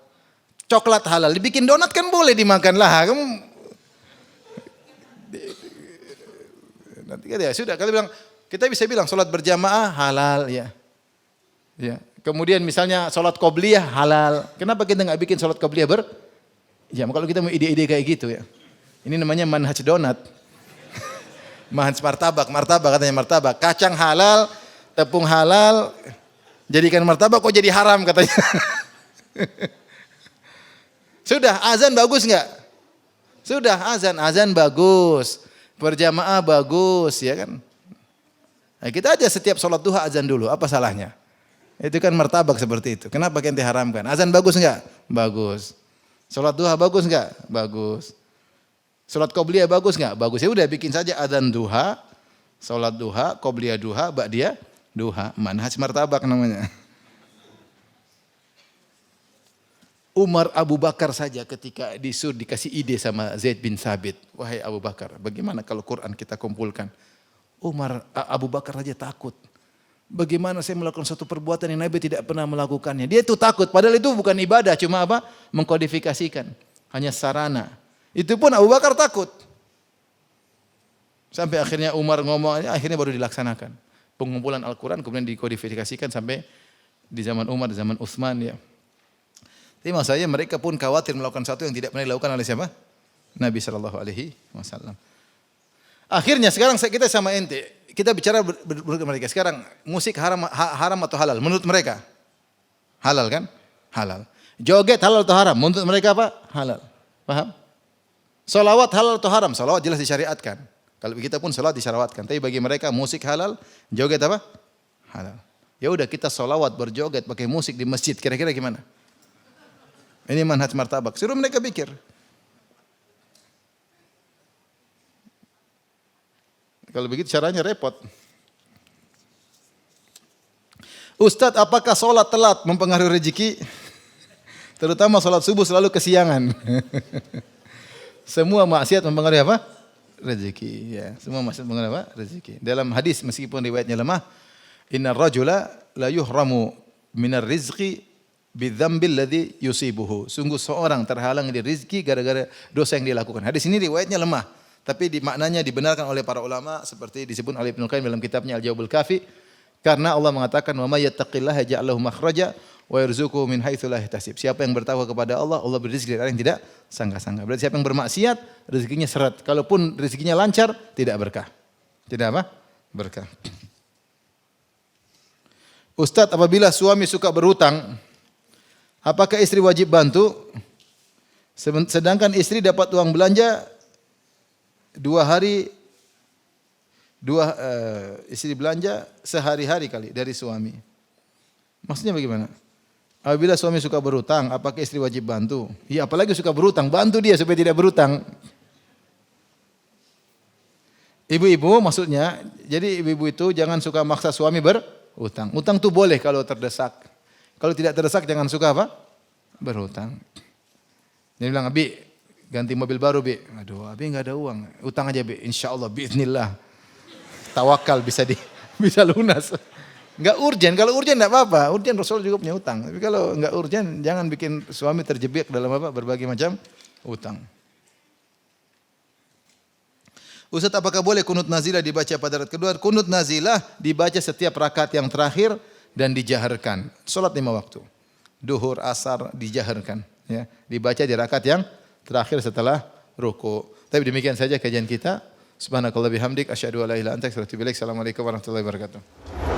coklat halal. Dibikin donat kan boleh dimakan lah. Kamu nanti kan ya sudah. Kalau bilang kita bisa bilang sholat berjamaah halal ya. Ya. Kemudian misalnya sholat qobliyah halal. Kenapa kita nggak bikin sholat qobliyah ya, kalau kita mau ide-ide kayak gitu ya. Ini namanya manhaj donat. Manhaj martabak katanya martabak. Kacang halal, tepung halal, jadikan martabak kok jadi haram katanya. Sudah, azan bagus enggak? Sudah, azan bagus. Berjamaah bagus, ya kan? Nah, kita aja setiap sholat duha azan dulu, apa salahnya? Itu kan martabak seperti itu. Kenapa kita haramkan? Azan bagus enggak? Bagus. Salat duha bagus enggak? Bagus. Salat qobliyah bagus enggak? Bagus. Ya udah bikin saja adzan duha, salat duha, qobliyah duha, ba'diyah duha. Manhaj martabak namanya. Umar Abu Bakar saja ketika dikasih ide sama Zaid bin Sabit. Wahai Abu Bakar, bagaimana kalau Quran kita kumpulkan? Abu Bakar saja takut. Bagaimana saya melakukan suatu perbuatan yang Nabi tidak pernah melakukannya. Dia itu takut. Padahal itu bukan ibadah. Cuma apa? Mengkodifikasikan. Hanya sarana. Itu pun Abu Bakar takut. Sampai akhirnya Umar ngomong. Akhirnya baru dilaksanakan. Pengumpulan Al-Quran kemudian dikodifikasikan sampai di zaman Umar, di zaman Utsman ya. Tapi maksudnya mereka pun khawatir melakukan sesuatu yang tidak pernah dilakukan oleh siapa? Nabi SAW. Akhirnya sekarang kita sama ente. Kita bicara berdua mereka. Sekarang musik haram atau halal? Menurut mereka halal kan? Halal. Joget halal atau haram? Menurut mereka apa? Halal. Paham? Salawat halal atau haram? Salawat jelas disyariatkan. Kalau kita pun salawat disyariatkan. Tapi bagi mereka musik halal, joget apa? Halal. Ya udah kita salawat berjoget pakai musik di masjid. Kira-kira gimana? Ini manhaj martabak. Suruh mereka pikir. Kalau begitu caranya repot. Ustadz, apakah sholat telat mempengaruhi rezeki? Terutama sholat subuh selalu kesiangan. Semua maksiat mempengaruhi apa? Rezeki. Ya, semua maksiat mempengaruhi apa? Rezeki. Dalam hadis meskipun riwayatnya lemah, innar rajula la yuhramu minar rizqi bidzambil ladzi yusibuhu. Sungguh seorang terhalang dari rezeki gara-gara dosa yang dia lakukan. Hadis ini riwayatnya lemah, tapi maknanya dibenarkan oleh para ulama seperti disebut oleh Ibnu Qayyim dalam kitabnya Al-Jawabul Kafi, karena Allah mengatakan wa may yattaqillaha yaj'al lahu makhraja wa yarzuquhu min haitsu la yahtasib. Siapa yang bertakwa kepada Allah, Allah beri rezeki dari arah yang tidak sangka-sangka. Berarti siapa yang bermaksiat, rezekinya seret. Kalaupun rezekinya lancar, tidak berkah. Tidak apa? Berkah. Ustadz, apabila suami suka berhutang, apakah istri wajib bantu? Sedangkan istri dapat uang belanja 2 hari, istri belanja sehari-hari kali dari suami. Maksudnya bagaimana? Apabila suami suka berhutang, apakah istri wajib bantu? Ya, apalagi suka berhutang, bantu dia supaya tidak berhutang. Ibu-ibu maksudnya, jadi ibu-ibu itu jangan suka maksa suami berhutang. Hutang itu boleh kalau terdesak. Kalau tidak terdesak jangan suka apa? Berhutang. Dia bilang, Abi, ganti mobil baru, Bi. Aduh, Abi enggak ada uang. Utang aja, Bi. Insyaallah biiznillah. Tawakal bisa lunas. Enggak urgen, kalau urgen enggak apa-apa. Urgen Rasul juga punya utang. Tapi kalau enggak urgen jangan bikin suami terjebak dalam apa? Berbagai macam utang. Ustaz, apakah boleh kunut nazilah dibaca pada rakaat kedua? Kunut nazilah dibaca setiap rakaat yang terakhir dan dijaharkan. Salat 5 waktu. Duhur, asar dijaharkan, ya. Dibaca di rakaat yang terakhir setelah ruku. Tapi demikian saja kajian kita. Subhanakallah bihamdik asyhadu an la ilaha illa anta astaghfiruka wa atubu ilaik. Assalamualaikum warahmatullahi wabarakatuh.